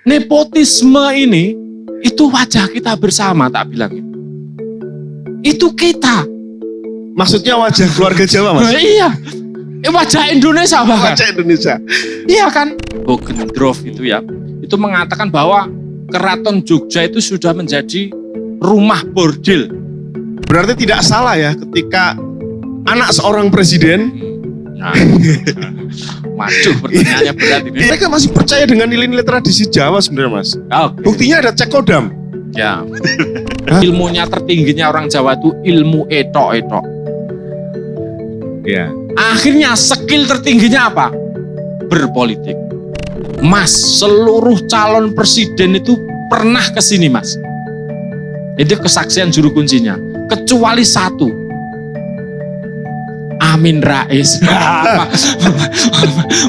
Nepotisme ini, itu wajah kita bersama, tak bilang. Itu kita. Maksudnya wajah keluarga Jawa, Mas? Iya. Wajah Indonesia bahkan. Wajah Indonesia. Iya kan? Bogendrov itu ya. Itu mengatakan bahwa Keraton Jogja itu sudah menjadi rumah bordil. Berarti tidak salah ya ketika anak seorang presiden. Nah, waduh, pertanyaannya berat ini. Mereka masih percaya dengan nilai-nilai tradisi Jawa sebenarnya, Mas. Okay. Buktinya ada cek kodam. Ya. Ilmunya tertingginya orang Jawa itu ilmu etok-etok. Ya. Akhirnya skill tertingginya apa? Berpolitik. Mas, seluruh calon presiden itu pernah ke sini, Mas. Itu kesaksian juru kuncinya. Kecuali satu. Amin Rais.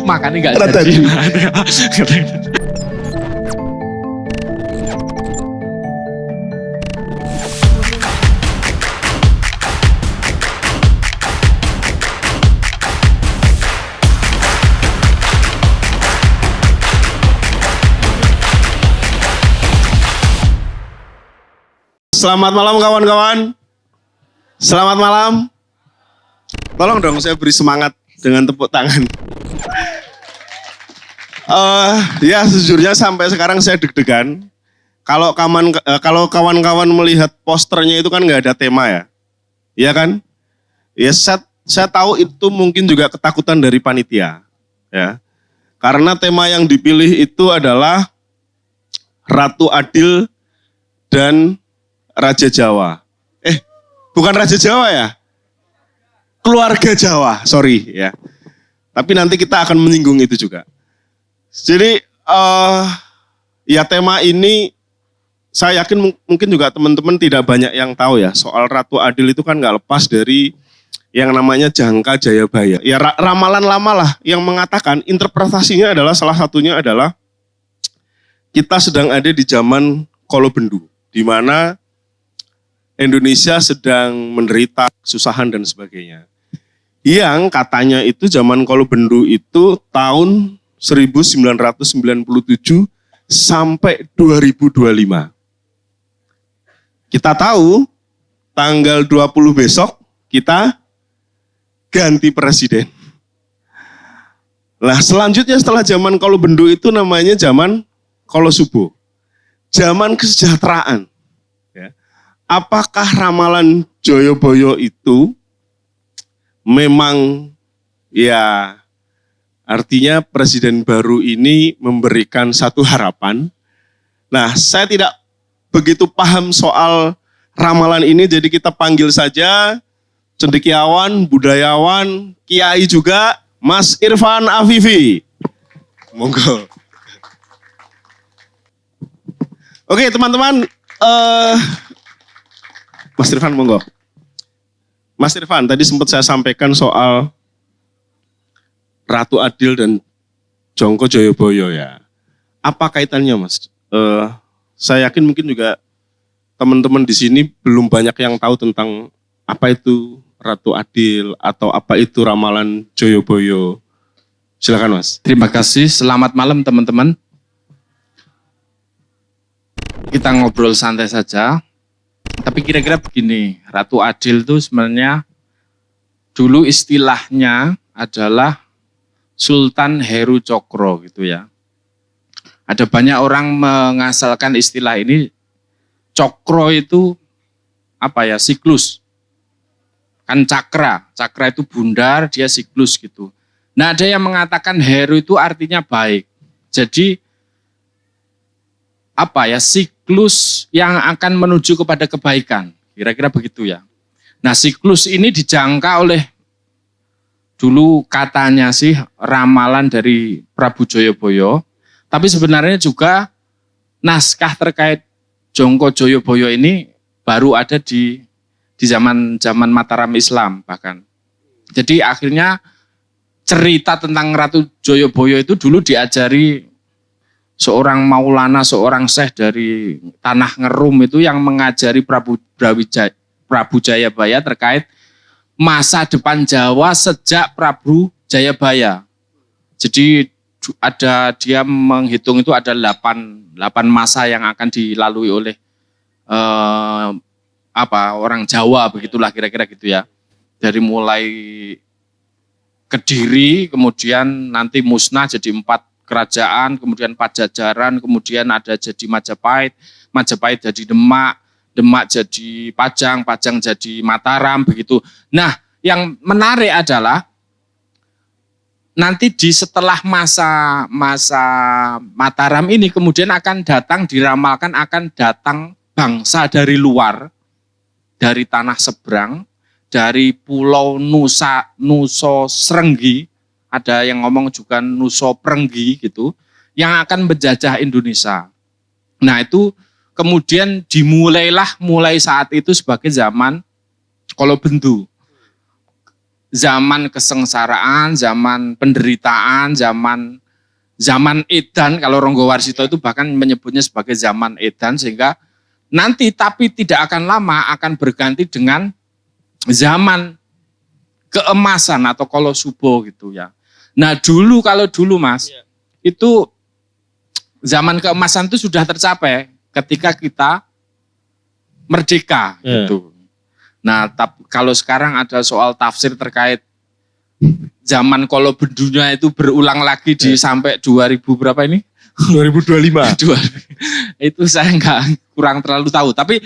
Makanya nggak jadi. Selamat malam kawan-kawan. Selamat malam. Tolong dong saya beri semangat dengan tepuk tangan. Ya sejujurnya sampai sekarang saya deg-degan. Kalau kawan-kawan melihat posternya itu kan nggak ada tema ya. Iya kan? Ya saya tahu itu mungkin juga ketakutan dari panitia. Ya. Karena tema yang dipilih itu adalah Ratu Adil dan Raja Jawa. Bukan Raja Jawa ya? Keluarga Jawa, sorry ya. Tapi nanti kita akan menyinggung itu juga. Jadi ya tema ini saya yakin mungkin juga teman-teman tidak banyak yang tahu ya. Soal Ratu Adil itu kan gak lepas dari yang namanya Jangka Jayabaya. Ya ramalan lama lah yang mengatakan interpretasinya adalah salah satunya adalah kita sedang ada di zaman Kolobendu. Di mana Indonesia sedang menderita kesusahan dan sebagainya. Yang katanya itu zaman Kolobendu itu tahun 1997 sampai 2025. Kita tahu tanggal 20 besok kita ganti presiden. Nah selanjutnya setelah zaman Kolobendu itu namanya zaman Kolosubo. Zaman kesejahteraan. Apakah ramalan Joyoboyo itu memang ya artinya presiden baru ini memberikan satu harapan? Nah, saya tidak begitu paham soal ramalan ini, jadi kita panggil saja cendekiawan, budayawan, kiai juga, Mas Irfan Afifi. Monggo. Oke teman-teman, Mas Irfan monggo. Mas Irfan, tadi sempat saya sampaikan soal Ratu Adil dan Jongko Joyoboyo ya. Apa kaitannya Mas? Saya yakin mungkin juga teman-teman di sini belum banyak yang tahu tentang apa itu Ratu Adil atau apa itu ramalan Joyoboyo. Silakan Mas. Terima kasih, selamat malam teman-teman. Kita ngobrol santai saja. Tapi kira-kira begini, Ratu Adil itu sebenarnya dulu istilahnya adalah Sultan Heru Cokro gitu ya. Ada banyak orang mengasalkan istilah ini, Cokro itu apa ya, siklus. Kan cakra itu bundar, dia siklus gitu. Nah ada yang mengatakan Heru itu artinya baik. Jadi apa ya, siklus yang akan menuju kepada kebaikan. Kira-kira begitu ya. Nah siklus ini dijangka oleh dulu katanya sih ramalan dari Prabu Joyoboyo. Tapi sebenarnya juga naskah terkait Jongko Joyoboyo ini baru ada di zaman Mataram Islam bahkan. Jadi akhirnya cerita tentang Ratu Joyoboyo itu dulu diajari seorang maulana, seorang syekh dari Tanah Ngerum itu yang mengajari Prabu Jayabaya terkait masa depan Jawa sejak Prabu Jayabaya. Jadi dia menghitung itu ada 8 masa yang akan dilalui oleh orang Jawa begitulah kira-kira gitu ya. Dari mulai Kediri, kemudian nanti musnah jadi 4 kerajaan, kemudian Pajajaran, kemudian ada jadi Majapahit, Majapahit jadi Demak, Demak jadi Pajang, Pajang jadi Mataram begitu. Nah, yang menarik adalah nanti di setelah masa Mataram ini kemudian akan datang, diramalkan akan datang bangsa dari luar, dari tanah seberang, dari pulau Nuso Srenggi, ada yang ngomong juga Nuso Prenggi gitu, yang akan menjajah Indonesia. Nah itu kemudian mulai saat itu sebagai zaman Kolobendu. Zaman kesengsaraan, zaman penderitaan, zaman edan, kalau Ronggo Warsito itu bahkan menyebutnya sebagai zaman edan, sehingga nanti tapi tidak akan lama akan berganti dengan zaman keemasan atau Kolosubo gitu ya. Nah kalau dulu Mas, itu zaman keemasan itu sudah tercapai ketika kita merdeka gitu. Nah kalau sekarang ada soal tafsir terkait zaman Kolobendunya itu berulang lagi di sampai 2000 berapa ini? 2025. Itu saya kurang terlalu tahu, tapi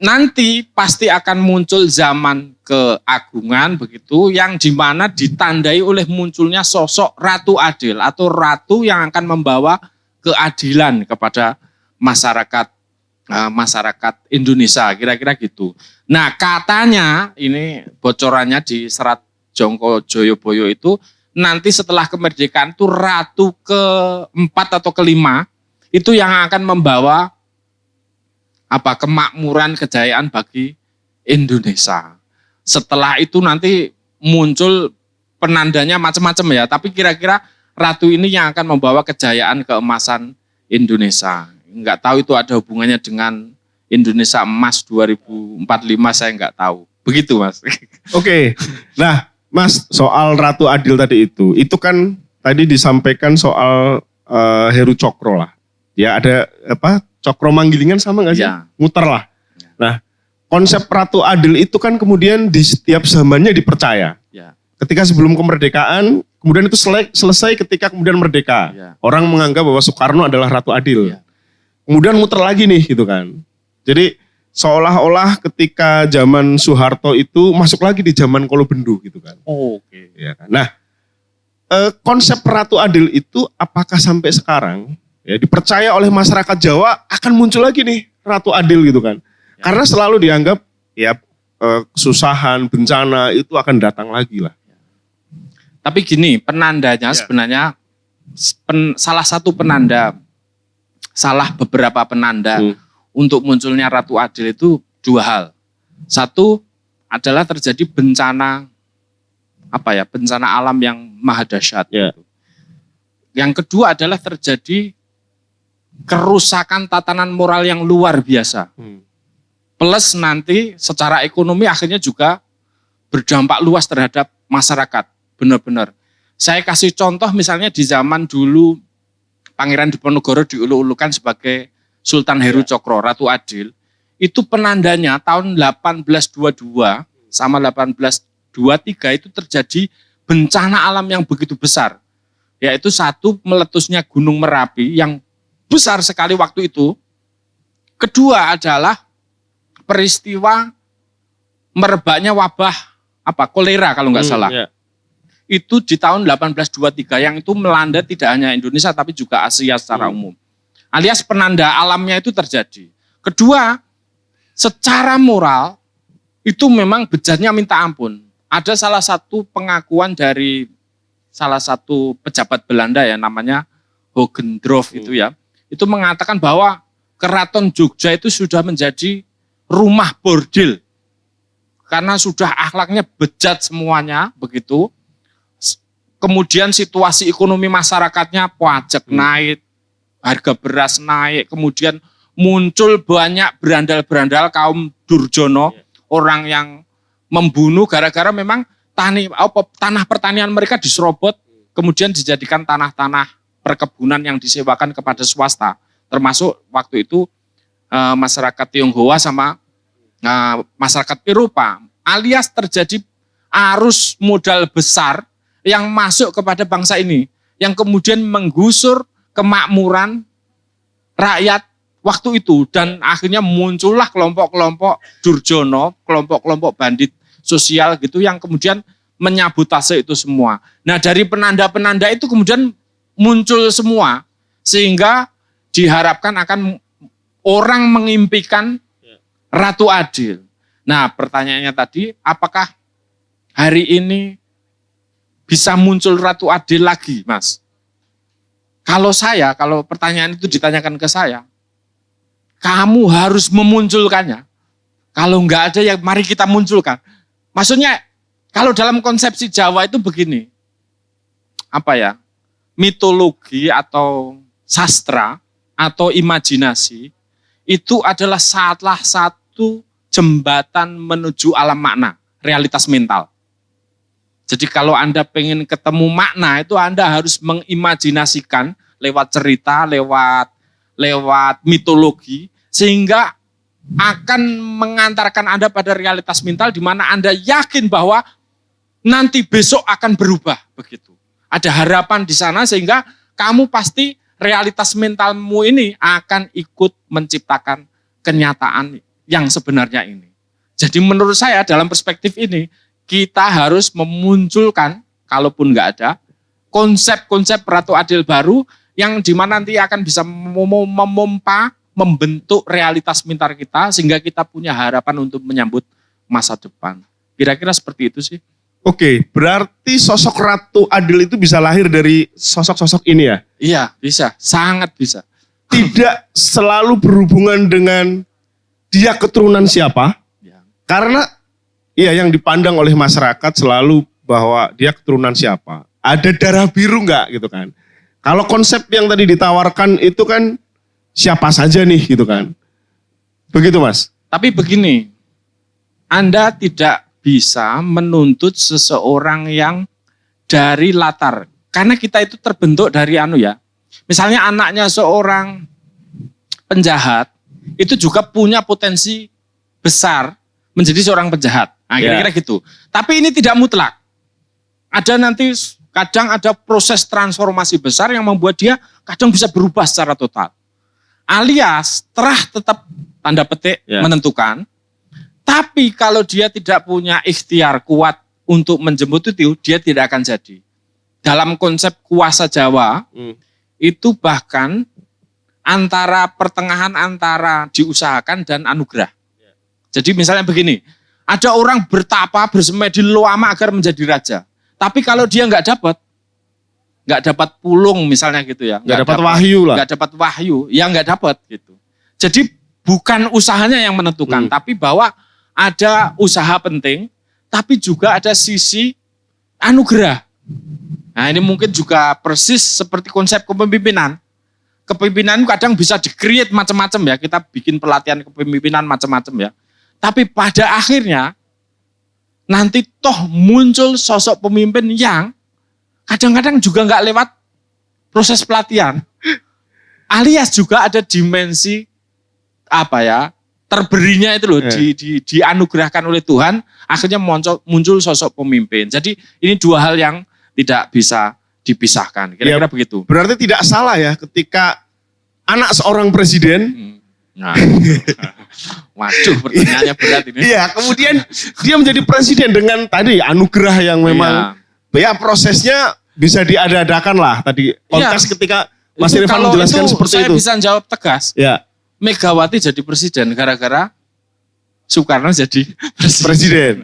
nanti pasti akan muncul zaman keagungan begitu yang dimana ditandai oleh munculnya sosok Ratu Adil atau ratu yang akan membawa keadilan kepada masyarakat Indonesia, kira-kira gitu. Nah katanya ini bocorannya di Serat Jongko Joyoboyo itu nanti setelah kemerdekaan itu ratu keempat atau kelima itu yang akan membawa kemakmuran, kejayaan bagi Indonesia. Setelah itu nanti muncul penandanya macam-macam ya, tapi kira-kira ratu ini yang akan membawa kejayaan keemasan Indonesia. Enggak tahu itu ada hubungannya dengan Indonesia emas 2045, saya enggak tahu. Begitu Mas. Oke. Nah Mas, soal Ratu Adil tadi itu kan tadi disampaikan soal Heru Cokro lah. Ya ada Cokro Manggilingan sama nggak sih? Ya. Muter lah. Nah, konsep Ratu Adil itu kan kemudian di setiap zamannya dipercaya. Ya. Ketika sebelum kemerdekaan, kemudian itu selesai ketika kemudian merdeka. Ya. Orang menganggap bahwa Soekarno adalah Ratu Adil. Ya. Kemudian muter lagi nih gitu kan. Jadi seolah-olah ketika zaman Soeharto itu masuk lagi di zaman Kolobendu gitu kan. Oh, oke. Ya kan? Nah, konsep Ratu Adil itu apakah sampai sekarang ya dipercaya oleh masyarakat Jawa akan muncul lagi nih Ratu Adil gitu kan. Ya. Karena selalu dianggap ya kesusahan, bencana itu akan datang lagi lah. Tapi gini, penandanya sebenarnya salah satu penanda, beberapa penanda untuk munculnya Ratu Adil itu 2 hal. Satu adalah terjadi bencana bencana alam yang maha dahsyat. Ya. Yang kedua adalah terjadi kerusakan tatanan moral yang luar biasa. Plus nanti secara ekonomi akhirnya juga berdampak luas terhadap masyarakat. Benar-benar. Saya kasih contoh misalnya di zaman dulu Pangeran Diponegoro diulu-ulukan sebagai Sultan Heru Cokro, Ratu Adil. Itu penandanya tahun 1822 sama 1823 itu terjadi bencana alam yang begitu besar. Yaitu satu, meletusnya Gunung Merapi yang besar sekali waktu itu. Kedua adalah peristiwa merebaknya wabah kolera kalau nggak salah. Itu di tahun 1823 yang itu melanda tidak hanya Indonesia tapi juga Asia secara umum. Alias penanda alamnya itu terjadi. Kedua, secara moral itu memang bejatnya minta ampun. Ada salah satu pengakuan dari salah satu pejabat Belanda ya namanya Hogendorf itu ya. Itu mengatakan bahwa Keraton Jogja itu sudah menjadi rumah bordil. Karena sudah akhlaknya bejat semuanya begitu. Kemudian situasi ekonomi masyarakatnya pajak naik, harga beras naik, kemudian muncul banyak berandal-berandal kaum Durjono, orang yang membunuh gara-gara memang tanah pertanian mereka diserobot kemudian dijadikan tanah-tanah perkebunan yang disewakan kepada swasta. Termasuk waktu itu masyarakat Tionghoa sama masyarakat Eropa. Alias terjadi arus modal besar yang masuk kepada bangsa ini. Yang kemudian menggusur kemakmuran rakyat waktu itu. Dan akhirnya muncullah kelompok-kelompok Durjono, kelompok-kelompok bandit sosial gitu yang kemudian menyabotase itu semua. Nah dari penanda-penanda itu kemudian muncul semua sehingga diharapkan akan orang mengimpikan Ratu Adil. Nah pertanyaannya tadi, apakah hari ini bisa muncul Ratu Adil lagi, Mas? Kalau pertanyaan itu ditanyakan ke saya, kamu harus memunculkannya. Kalau enggak ada ya mari kita munculkan. Maksudnya kalau dalam konsepsi Jawa itu begini, mitologi atau sastra atau imajinasi itu adalah salah satu jembatan menuju alam makna, realitas mental. Jadi kalau Anda pengen ketemu makna itu Anda harus mengimajinasikan lewat cerita, lewat mitologi, sehingga akan mengantarkan Anda pada realitas mental di mana Anda yakin bahwa nanti besok akan berubah begitu. Ada harapan di sana sehingga kamu pasti realitas mentalmu ini akan ikut menciptakan kenyataan yang sebenarnya ini. Jadi menurut saya dalam perspektif ini kita harus memunculkan, kalaupun nggak ada, konsep-konsep Ratu Adil baru yang dimana nanti akan bisa membentuk realitas mental kita sehingga kita punya harapan untuk menyambut masa depan. Kira-kira seperti itu sih. Oke, berarti sosok Ratu Adil itu bisa lahir dari sosok-sosok ini ya? Iya, bisa. Sangat bisa. Tidak selalu berhubungan dengan dia keturunan siapa. Ya. Karena yang dipandang oleh masyarakat selalu bahwa dia keturunan siapa. Ada darah biru enggak gitu kan. Kalau konsep yang tadi ditawarkan itu kan siapa saja nih gitu kan. Begitu Mas? Tapi begini, Anda tidak bisa menuntut seseorang yang dari latar. Karena kita itu terbentuk dari misalnya anaknya seorang penjahat, itu juga punya potensi besar menjadi seorang penjahat. Nah kira-kira gitu. Tapi ini tidak mutlak. Kadang ada proses transformasi besar yang membuat dia kadang bisa berubah secara total. Alias tetap tanda petik menentukan. Tapi kalau dia tidak punya ikhtiar kuat untuk menjemput itu, dia tidak akan jadi. Dalam konsep kuasa Jawa, itu bahkan pertengahan antara diusahakan dan anugerah. Jadi misalnya begini, ada orang bertapa bersemedi lama agar menjadi raja. Tapi kalau dia nggak dapat pulung misalnya gitu ya. Nggak dapat wahyu lah. Nggak dapat wahyu, ya nggak dapat gitu. Jadi bukan usahanya yang menentukan, tapi bahwa ada usaha penting, tapi juga ada sisi anugerah. Nah ini mungkin juga persis seperti konsep kepemimpinan. Kepemimpinan kadang bisa di-create macam-macam ya, kita bikin pelatihan kepemimpinan macam-macam ya. Tapi pada akhirnya, nanti toh muncul sosok pemimpin yang kadang-kadang juga nggak lewat proses pelatihan. Alias juga ada dimensi terberinya itu loh, dianugerahkan oleh Tuhan, akhirnya muncul sosok pemimpin. Jadi ini dua hal yang tidak bisa dipisahkan. Kira-kira begitu. Berarti tidak salah ya ketika anak seorang presiden. Nah, waduh pertanyaannya berat ini. Iya, kemudian dia menjadi presiden dengan tadi anugerah yang memang prosesnya bisa diada-adakan lah tadi. Konteks ketika Mas Irfan menjelaskan seperti itu. Saya bisa jawab tegas. Ya. Megawati jadi presiden gara-gara Soekarno jadi presiden.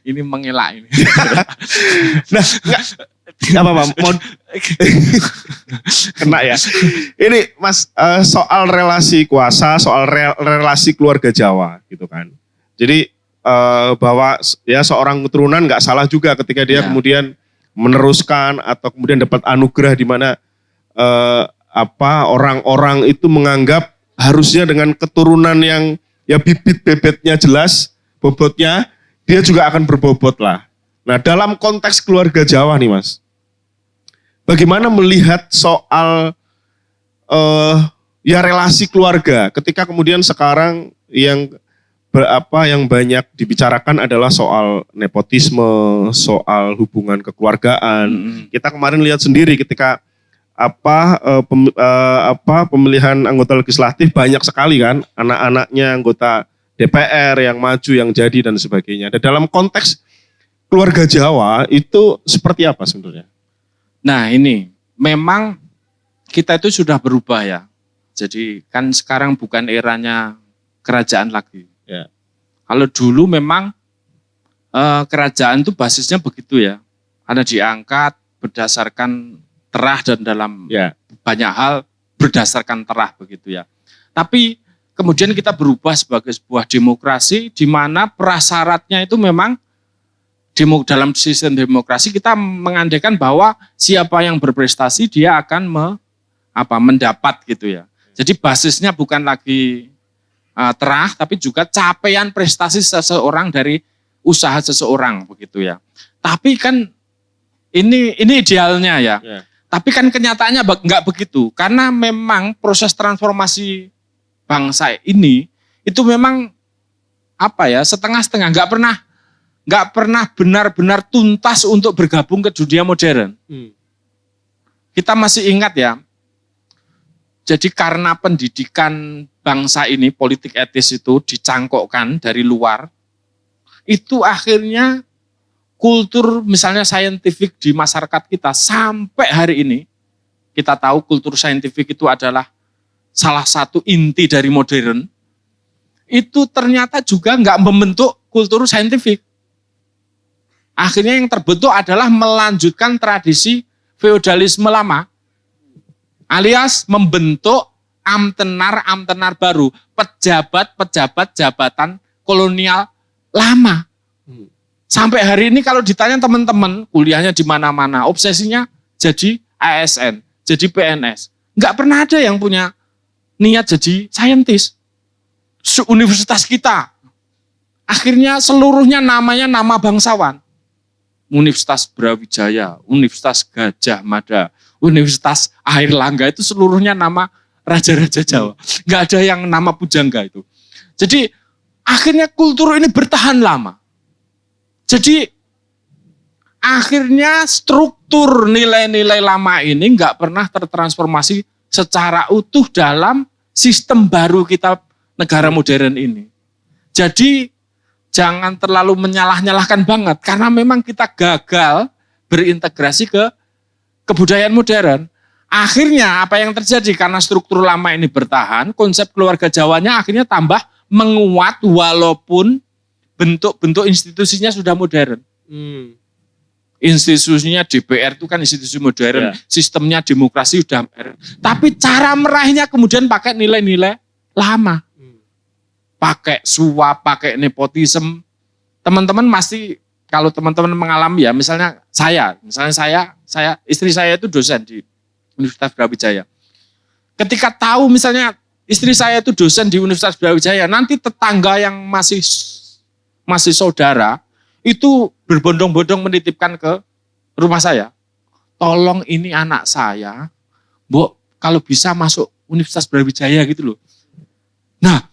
Ini mengelak ini. Nah, kena ya. Ini Mas soal relasi kuasa, soal relasi keluarga Jawa gitu kan. Jadi bahwa ya seorang keturunan nggak salah juga ketika dia kemudian meneruskan atau kemudian dapat anugerah di mana orang-orang itu menganggap harusnya dengan keturunan yang ya bibit bebetnya jelas, bobotnya, dia juga akan berbobot lah. Nah dalam konteks keluarga Jawa nih Mas, bagaimana melihat soal ya relasi keluarga ketika kemudian sekarang yang yang banyak dibicarakan adalah soal nepotisme, soal hubungan kekeluargaan. Kita kemarin lihat sendiri ketika pemilihan anggota legislatif banyak sekali kan anak-anaknya anggota DPR yang maju, yang jadi dan sebagainya. Dan dalam konteks keluarga Jawa itu seperti apa sebenarnya? Nah ini memang kita itu sudah berubah ya. Jadi kan sekarang bukan eranya kerajaan lagi. Ya. Kalau dulu memang kerajaan itu basisnya begitu ya. Karena diangkat berdasarkan terah dan dalam banyak hal berdasarkan terah begitu ya. Tapi kemudian kita berubah sebagai sebuah demokrasi di mana prasyaratnya itu memang dalam sistem demokrasi kita mengandaikan bahwa siapa yang berprestasi dia akan mendapat gitu ya. Jadi basisnya bukan lagi terah tapi juga capaian prestasi seseorang dari usaha seseorang begitu ya. Tapi kan ini idealnya ya. Tapi kan kenyataannya enggak begitu karena memang proses transformasi bangsa ini itu memang setengah-setengah, enggak pernah benar-benar tuntas untuk bergabung ke dunia modern. Kita masih ingat ya. Jadi karena pendidikan bangsa ini, politik etis itu dicangkokkan dari luar, itu akhirnya kultur misalnya saintifik di masyarakat kita sampai hari ini, kita tahu kultur saintifik itu adalah salah satu inti dari modern, itu ternyata juga nggak membentuk kultur saintifik. Akhirnya yang terbentuk adalah melanjutkan tradisi feodalisme lama, alias membentuk amtenar baru, pejabat jabatan kolonial lama. Sampai hari ini kalau ditanya teman-teman, kuliahnya di mana-mana, obsesinya jadi ASN, jadi PNS. Enggak pernah ada yang punya niat jadi saintis. Universitas kita, akhirnya seluruhnya namanya nama bangsawan. Universitas Brawijaya, Universitas Gajah Mada, Universitas Airlangga itu seluruhnya nama raja-raja Jawa. Enggak ada yang nama pujangga itu. Jadi akhirnya kultur ini bertahan lama. Jadi akhirnya struktur nilai-nilai lama ini enggak pernah tertransformasi secara utuh dalam sistem baru kita negara modern ini. Jadi jangan terlalu menyalah-nyalahkan banget karena memang kita gagal berintegrasi ke kebudayaan modern. Akhirnya apa yang terjadi karena struktur lama ini bertahan, konsep keluarga Jawanya akhirnya tambah menguat walaupun bentuk-bentuk institusinya sudah modern. Institusinya DPR itu kan institusi modern, sistemnya demokrasi sudah modern. Tapi cara meraihnya kemudian pakai nilai-nilai lama. Pakai suap, pakai nepotisme. Teman-teman pasti kalau teman-teman mengalami ya, misalnya saya istri saya itu dosen di Universitas Brawijaya. Ketika tahu misalnya istri saya itu dosen di Universitas Brawijaya, nanti tetangga yang masih saudara itu berbondong-bondong menitipkan ke rumah saya. Tolong ini anak saya, Mbok, kalau bisa masuk Universitas Brawijaya gitu loh. Nah,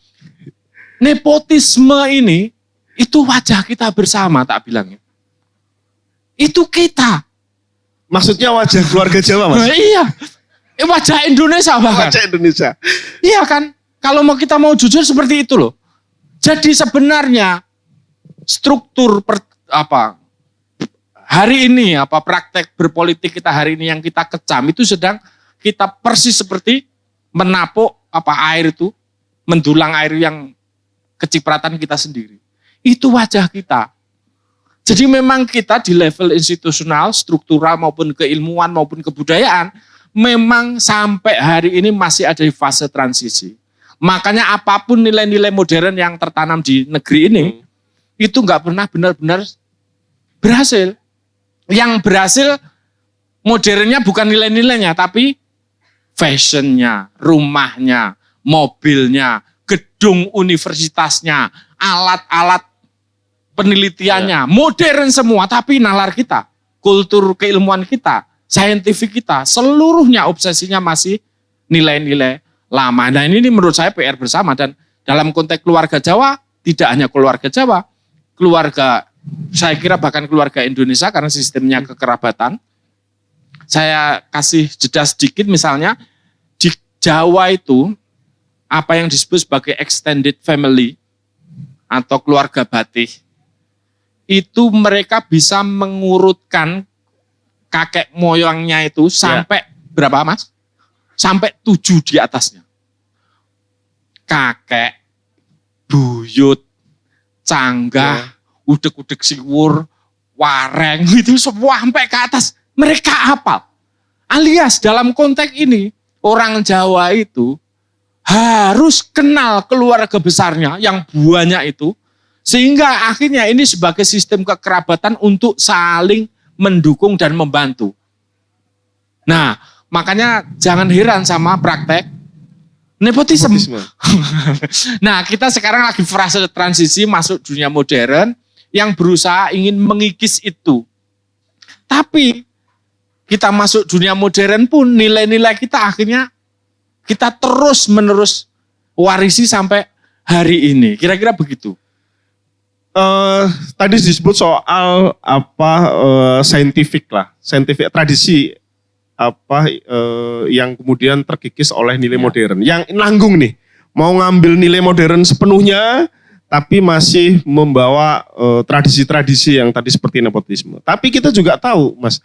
nepotisme ini itu wajah kita bersama tak bilangnya. Itu kita. Maksudnya wajah keluarga Jawa, Mas? Nah, iya. Wajah Indonesia bahkan. Wajah Indonesia. Iya kan? Kalau kita mau jujur seperti itu loh. Jadi sebenarnya struktur hari ini praktek berpolitik kita hari ini yang kita kecam itu sedang kita persis seperti menapuk air itu, mendulang air yang kecipratan kita sendiri. Itu wajah kita. Jadi memang kita di level institusional, struktural maupun keilmuan maupun kebudayaan memang sampai hari ini masih ada di fase transisi. Makanya apapun nilai-nilai modern yang tertanam di negeri ini itu nggak pernah benar-benar berhasil. Yang berhasil modernnya bukan nilai-nilainya tapi fashionnya, rumahnya, mobilnya, gedung universitasnya, alat-alat penelitiannya, modern semua, tapi nalar kita, kultur keilmuan kita, saintifik kita seluruhnya obsesinya masih nilai-nilai lama. Nah ini menurut saya PR bersama, dan dalam konteks keluarga Jawa, tidak hanya keluarga Jawa, keluarga, saya kira bahkan keluarga Indonesia karena sistemnya kekerabatan. Saya kasih jeda sedikit, misalnya di Jawa itu apa yang disebut sebagai extended family atau keluarga batih, itu mereka bisa mengurutkan kakek moyangnya itu sampai berapa Mas? Sampai 7 di atasnya. Kakek, buyut, canggah, udek-udek siwur, wareng, itu semua sampai ke atas. Mereka hafal. Alias dalam konteks ini, orang Jawa itu harus kenal keluarga besarnya yang banyak itu, sehingga akhirnya ini sebagai sistem kekerabatan untuk saling mendukung dan membantu. Nah, makanya jangan heran sama praktek nepotisme. Nah, kita sekarang lagi fase transisi masuk dunia modern yang berusaha ingin mengikis itu. Tapi kita masuk dunia modern pun nilai-nilai kita akhirnya kita terus-menerus warisi sampai hari ini. Kira-kira begitu. Tadi disebut soal saintifik tradisi yang kemudian terkikis oleh nilai modern. Yang nanggung nih, mau ngambil nilai modern sepenuhnya, tapi masih membawa tradisi-tradisi yang tadi seperti nepotisme. Tapi kita juga tahu, Mas,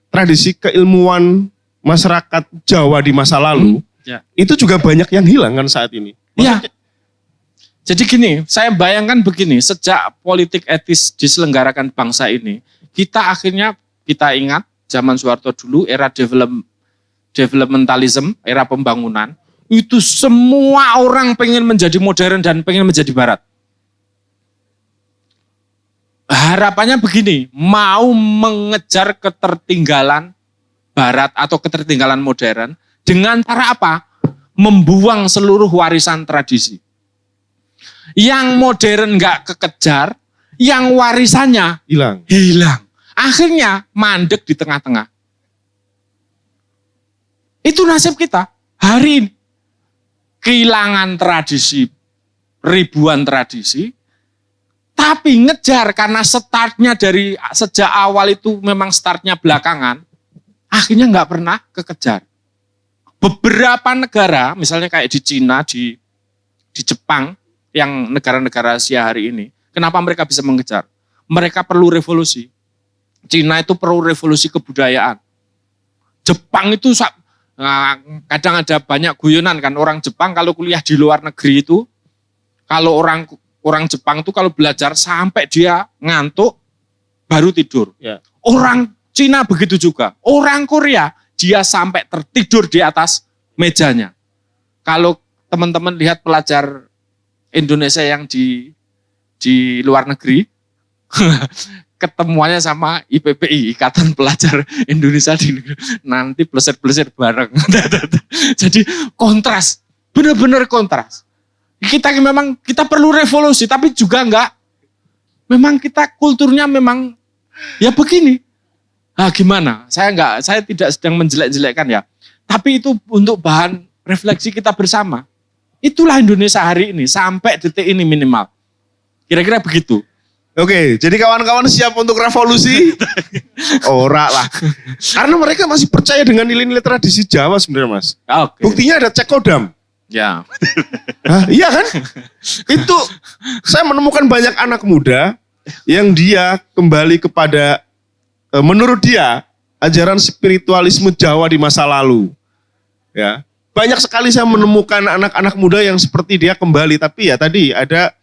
tradisi keilmuan masyarakat Jawa di masa lalu, itu juga banyak yang hilang kan saat ini. Iya. Jadi gini, saya bayangkan begini, sejak politik etis diselenggarakan bangsa ini, kita ingat zaman Soeharto dulu, era developmentalism, era pembangunan, itu semua orang pengen menjadi modern dan pengen menjadi barat. Harapannya begini, mau mengejar ketertinggalan barat atau ketertinggalan modern, dengan cara apa? Membuang seluruh warisan tradisi. Yang modern nggak kekejar, yang warisannya hilang. Akhirnya mandek di tengah-tengah. Itu nasib kita hari ini. Kehilangan tradisi, ribuan tradisi, tapi ngejar karena startnya dari sejak awal itu memang startnya belakangan, akhirnya nggak pernah kekejar. Beberapa negara, misalnya kayak di Cina, di Jepang, yang negara-negara Asia hari ini, kenapa mereka bisa mengejar? Mereka perlu revolusi. Cina itu perlu revolusi kebudayaan. Jepang itu kadang ada banyak guyonan kan, orang Jepang kalau kuliah di luar negeri itu, kalau orang Jepang itu kalau belajar sampai dia ngantuk baru tidur. Orang Cina begitu juga. Orang Korea dia sampai tertidur di atas mejanya. Kalau teman-teman lihat pelajar Indonesia yang di luar negeri, ketemuannya sama IPPI, Ikatan Pelajar Indonesia di negeri, nanti pleset-pleset bareng. Jadi kontras, benar-benar kontras. Kita perlu revolusi, tapi juga memang kita kulturnya memang ya begini. Nah, gimana? Saya tidak sedang menjelek-jelekkan ya. Tapi itu untuk bahan refleksi kita bersama. Itulah Indonesia hari ini, sampai detik ini minimal. Kira-kira begitu. Oke, jadi kawan-kawan siap untuk revolusi? Ora lah. Karena mereka masih percaya dengan nilai-nilai tradisi Jawa sebenarnya, Mas. Okay. Buktinya ada cekodam. Ya. Hah, iya kan? Itu saya menemukan banyak anak muda yang dia kembali kepada, menurut dia, ajaran spiritualisme Jawa di masa lalu. Ya, banyak sekali saya menemukan anak-anak muda yang seperti dia kembali, tapi ya tadi ada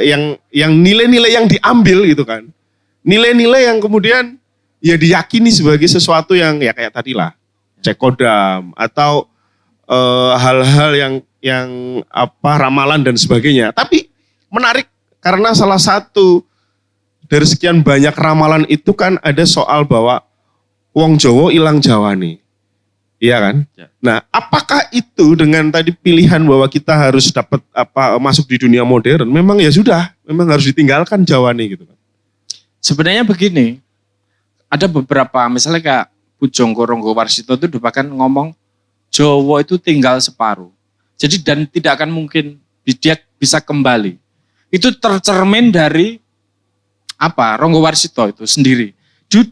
yang nilai-nilai yang diambil gitu kan. Nilai-nilai yang kemudian ya diyakini sebagai sesuatu yang ya kayak tadi lah, cekodam atau hal-hal yang ramalan dan sebagainya. Tapi menarik karena salah satu dari sekian banyak ramalan itu kan ada soal bahwa wong Jawa ilang Jawa nih. Iya kan? Ya. Nah, apakah itu dengan tadi pilihan bahwa kita harus dapat masuk di dunia modern, memang ya sudah, memang harus ditinggalkan Jawa nih gitu kan. Sebenarnya begini, ada beberapa misalnya kayak Pujangga Ranggawarsita itu bahkan ngomong Jawa itu tinggal separuh. Jadi dan tidak akan mungkin dia bisa kembali. Itu tercermin dari Ranggawarsita itu sendiri.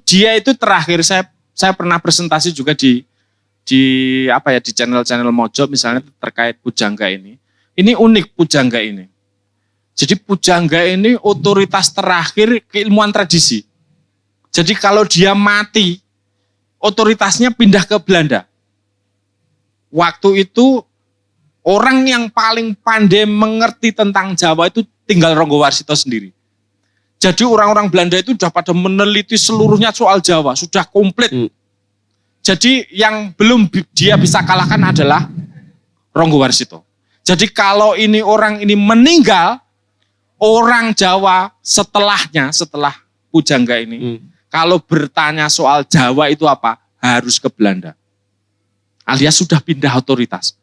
Dia itu terakhir saya pernah presentasi juga di channel-channel Mojo misalnya terkait pujangga ini. Ini unik pujangga ini. Jadi pujangga ini otoritas terakhir keilmuan tradisi. Jadi kalau dia mati, otoritasnya pindah ke Belanda. Waktu itu orang yang paling pandai mengerti tentang Jawa itu tinggal Ranggawarsita sendiri. Jadi orang-orang Belanda itu sudah pada meneliti seluruhnya soal Jawa, sudah komplit. Jadi yang belum dia bisa kalahkan adalah Ranggawarsita. Jadi kalau orang ini meninggal, orang Jawa setelah pujangga ini, kalau bertanya soal Jawa itu apa? Harus ke Belanda. Alias sudah pindah otoritas.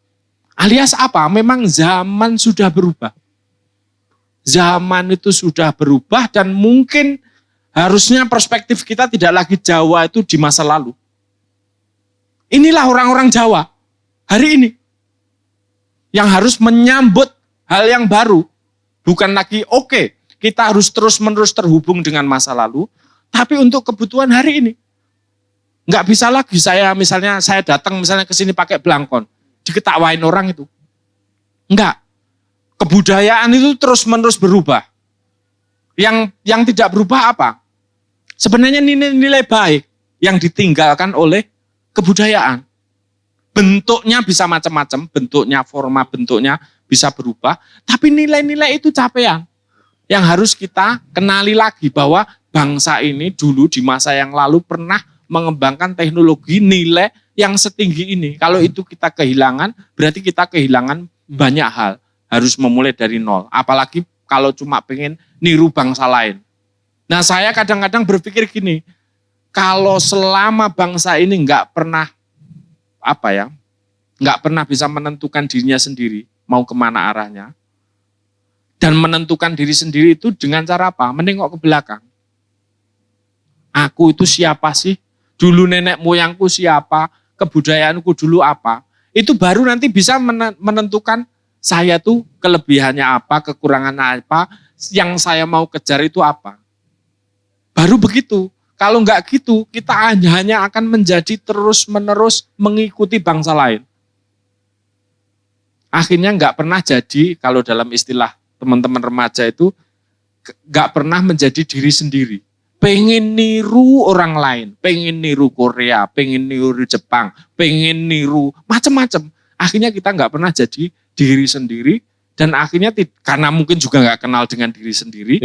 Alias apa? Memang zaman sudah berubah. Zaman itu sudah berubah dan mungkin harusnya perspektif kita tidak lagi Jawa itu di masa lalu. Inilah orang-orang Jawa hari ini yang harus menyambut hal yang baru. Bukan lagi kita harus terus-menerus terhubung dengan masa lalu, tapi untuk kebutuhan hari ini. Nggak bisa lagi saya datang misalnya ke sini pakai belangkon, diketawain orang itu. Enggak. Kebudayaan itu terus-menerus berubah. Yang tidak berubah apa? Sebenarnya nilai-nilai baik yang ditinggalkan oleh kebudayaan. Bentuknya bisa macam-macam, bentuknya bisa berubah, tapi nilai-nilai itu capaian. Yang harus kita kenali lagi bahwa bangsa ini dulu di masa yang lalu pernah mengembangkan teknologi nilai yang setinggi ini. Kalau itu kita kehilangan, berarti kita kehilangan banyak hal. Harus memulai dari nol. Apalagi kalau cuma pengen niru bangsa lain. Nah saya kadang-kadang berpikir gini, kalau selama bangsa ini nggak pernah bisa menentukan dirinya sendiri, mau kemana arahnya, dan menentukan diri sendiri itu dengan cara apa? Menengok ke belakang. Aku itu siapa sih? Dulu nenek moyangku siapa? Kebudayaanku dulu apa? Itu baru nanti bisa menentukan saya tuh kelebihannya apa, kekurangannya apa, yang saya mau kejar itu apa. Baru begitu. Kalau enggak gitu, kita hanya akan menjadi terus-menerus mengikuti bangsa lain. Akhirnya enggak pernah jadi, kalau dalam istilah teman-teman remaja itu, enggak pernah menjadi diri sendiri. Pengen niru orang lain, pengen niru Korea, pengen niru Jepang, pengen niru macam-macam. Akhirnya kita enggak pernah jadi diri sendiri, dan akhirnya karena mungkin juga enggak kenal dengan diri sendiri,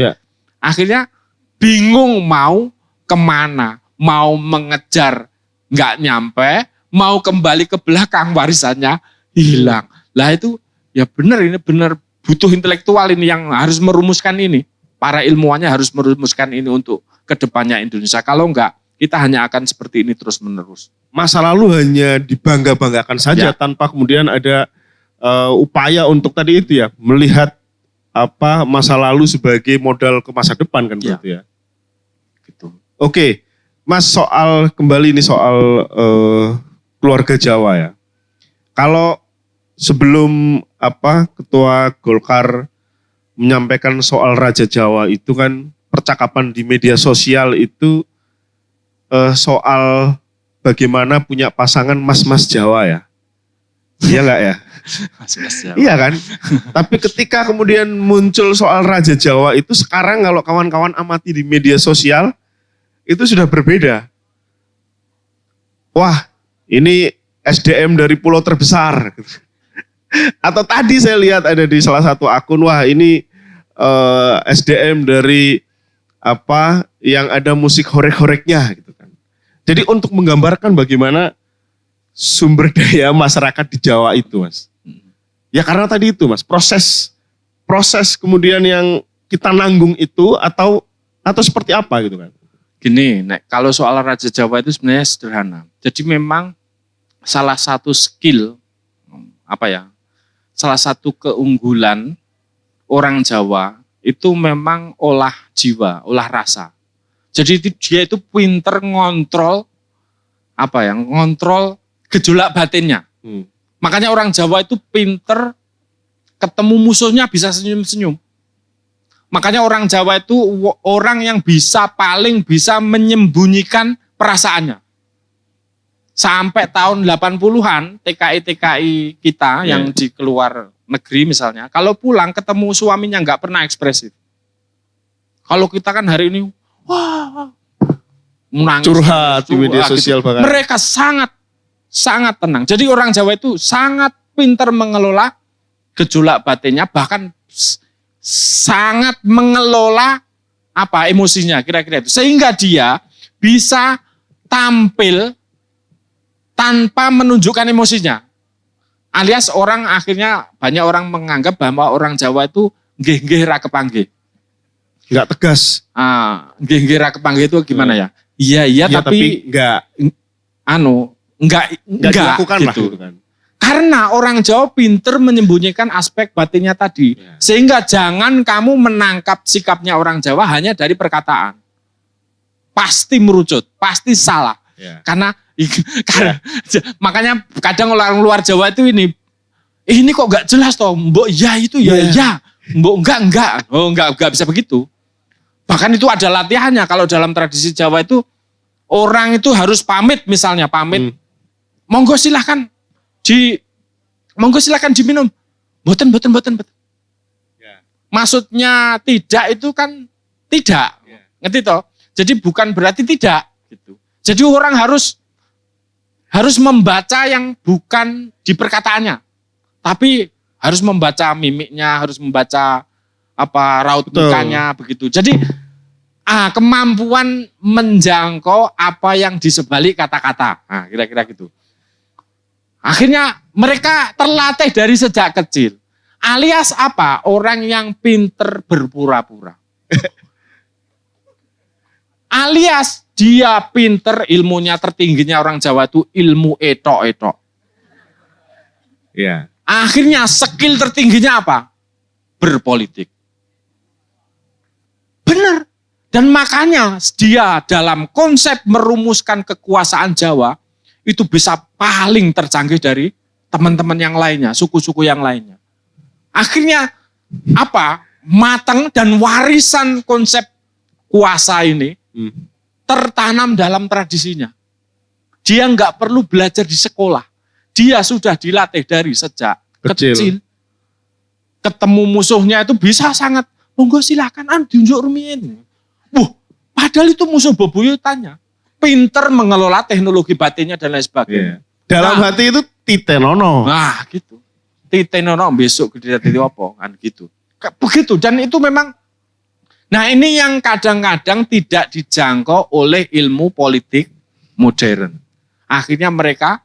akhirnya bingung mau kemana, mau mengejar nggak nyampe, mau kembali ke belakang warisannya hilang. Lah itu ya benar, ini benar butuh intelektual ini yang harus merumuskan ini. Para ilmuwannya harus merumuskan ini untuk kedepannya Indonesia. Kalau enggak, kita hanya akan seperti ini terus menerus. Masa lalu hanya dibangga-banggakan saja tanpa kemudian ada upaya untuk tadi itu ya, melihat masa lalu sebagai modal ke masa depan kan berarti ya. Gitu. Oke, Mas, kembali ini soal keluarga Jawa ya. Kalau sebelum Ketua Golkar menyampaikan soal Raja Jawa itu kan percakapan di media sosial itu soal bagaimana punya pasangan mas-mas Jawa ya. Iya enggak ya? Mas-mas Jawa. Iya kan? Tapi ketika kemudian muncul soal Raja Jawa itu sekarang kalau kawan-kawan amati di media sosial itu sudah berbeda. Wah, ini SDM dari pulau terbesar. Atau tadi saya lihat ada di salah satu akun, wah ini SDM dari yang ada musik horek-horeknya gitu kan. Jadi untuk menggambarkan bagaimana sumber daya masyarakat di Jawa itu, Mas. Ya karena tadi itu, Mas, proses kemudian yang kita nanggung itu atau seperti apa gitu kan. Gini, kalau soal Raja Jawa itu sebenarnya sederhana. Jadi memang salah satu skill, salah satu keunggulan orang Jawa itu memang olah jiwa, olah rasa. Jadi dia itu pinter ngontrol ngontrol gejolak batinnya. Makanya orang Jawa itu pinter ketemu musuhnya bisa senyum-senyum. Makanya orang Jawa itu orang yang paling bisa menyembunyikan perasaannya. Sampai tahun 80-an TKI kita yang di keluar negeri misalnya, kalau pulang ketemu suaminya nggak pernah ekspresif. Kalau kita kan hari ini, wah, menangis, curhat di media sosial gitu. bahkan. Mereka sangat tenang. Jadi orang Jawa itu sangat pintar mengelola gejolak batinnya, bahkan sangat mengelola emosinya kira-kira itu. Sehingga dia bisa tampil tanpa menunjukkan emosinya. Alias akhirnya banyak orang menganggap bahwa orang Jawa itu nggih-nggih ra kepanggih. Enggak tegas. Nggih-nggih ra kepanggih itu gimana ya? Iya tapi enggak dilakukan gitu. Lah, kan. Karena orang Jawa pinter menyembunyikan aspek batinnya tadi. Ya. Sehingga jangan kamu menangkap sikapnya orang Jawa hanya dari perkataan. Pasti merucut, pasti salah. Ya. Karena makanya kadang orang luar Jawa itu ini kok gak jelas toh, mbok ya itu ya, mbok enggak. Oh enggak bisa begitu. Bahkan itu ada latihannya. Kalau dalam tradisi Jawa itu orang itu harus pamit misalnya, monggo silahkan diminum. Boten. Ya. Maksudnya tidak itu kan tidak. Ya. Ngerti toh? Jadi bukan berarti tidak gitu. Jadi orang harus membaca yang bukan di perkataannya. Tapi harus membaca mimiknya, harus membaca raut mukanya begitu. Jadi kemampuan menjangkau apa yang di sebalik kata-kata. Nah, kira-kira gitu. Akhirnya mereka terlatih dari sejak kecil. Alias orang yang pinter berpura-pura. Alias dia pinter, ilmunya tertingginya orang Jawa itu ilmu etok-etok. Iya. Akhirnya skill tertingginya berpolitik. Benar. Dan makanya dia dalam konsep merumuskan kekuasaan Jawa itu bisa paling tercanggih dari teman-teman yang lainnya, suku-suku yang lainnya. Akhirnya matang dan warisan konsep kuasa ini tertanam dalam tradisinya. Dia nggak perlu belajar di sekolah. Dia sudah dilatih dari sejak kecil. Ketemu musuhnya itu bisa sangat, monggo silakan diunjuk rumiin. Padahal itu musuh bebuyutannya. Pinter mengelola teknologi batinnya dan lain sebagainya. Dalam hati itu titenono. Nah gitu. Titenono besok gede apa kan gitu. Begitu dan itu memang. Nah ini yang kadang-kadang tidak dijangkau oleh ilmu politik modern. Akhirnya mereka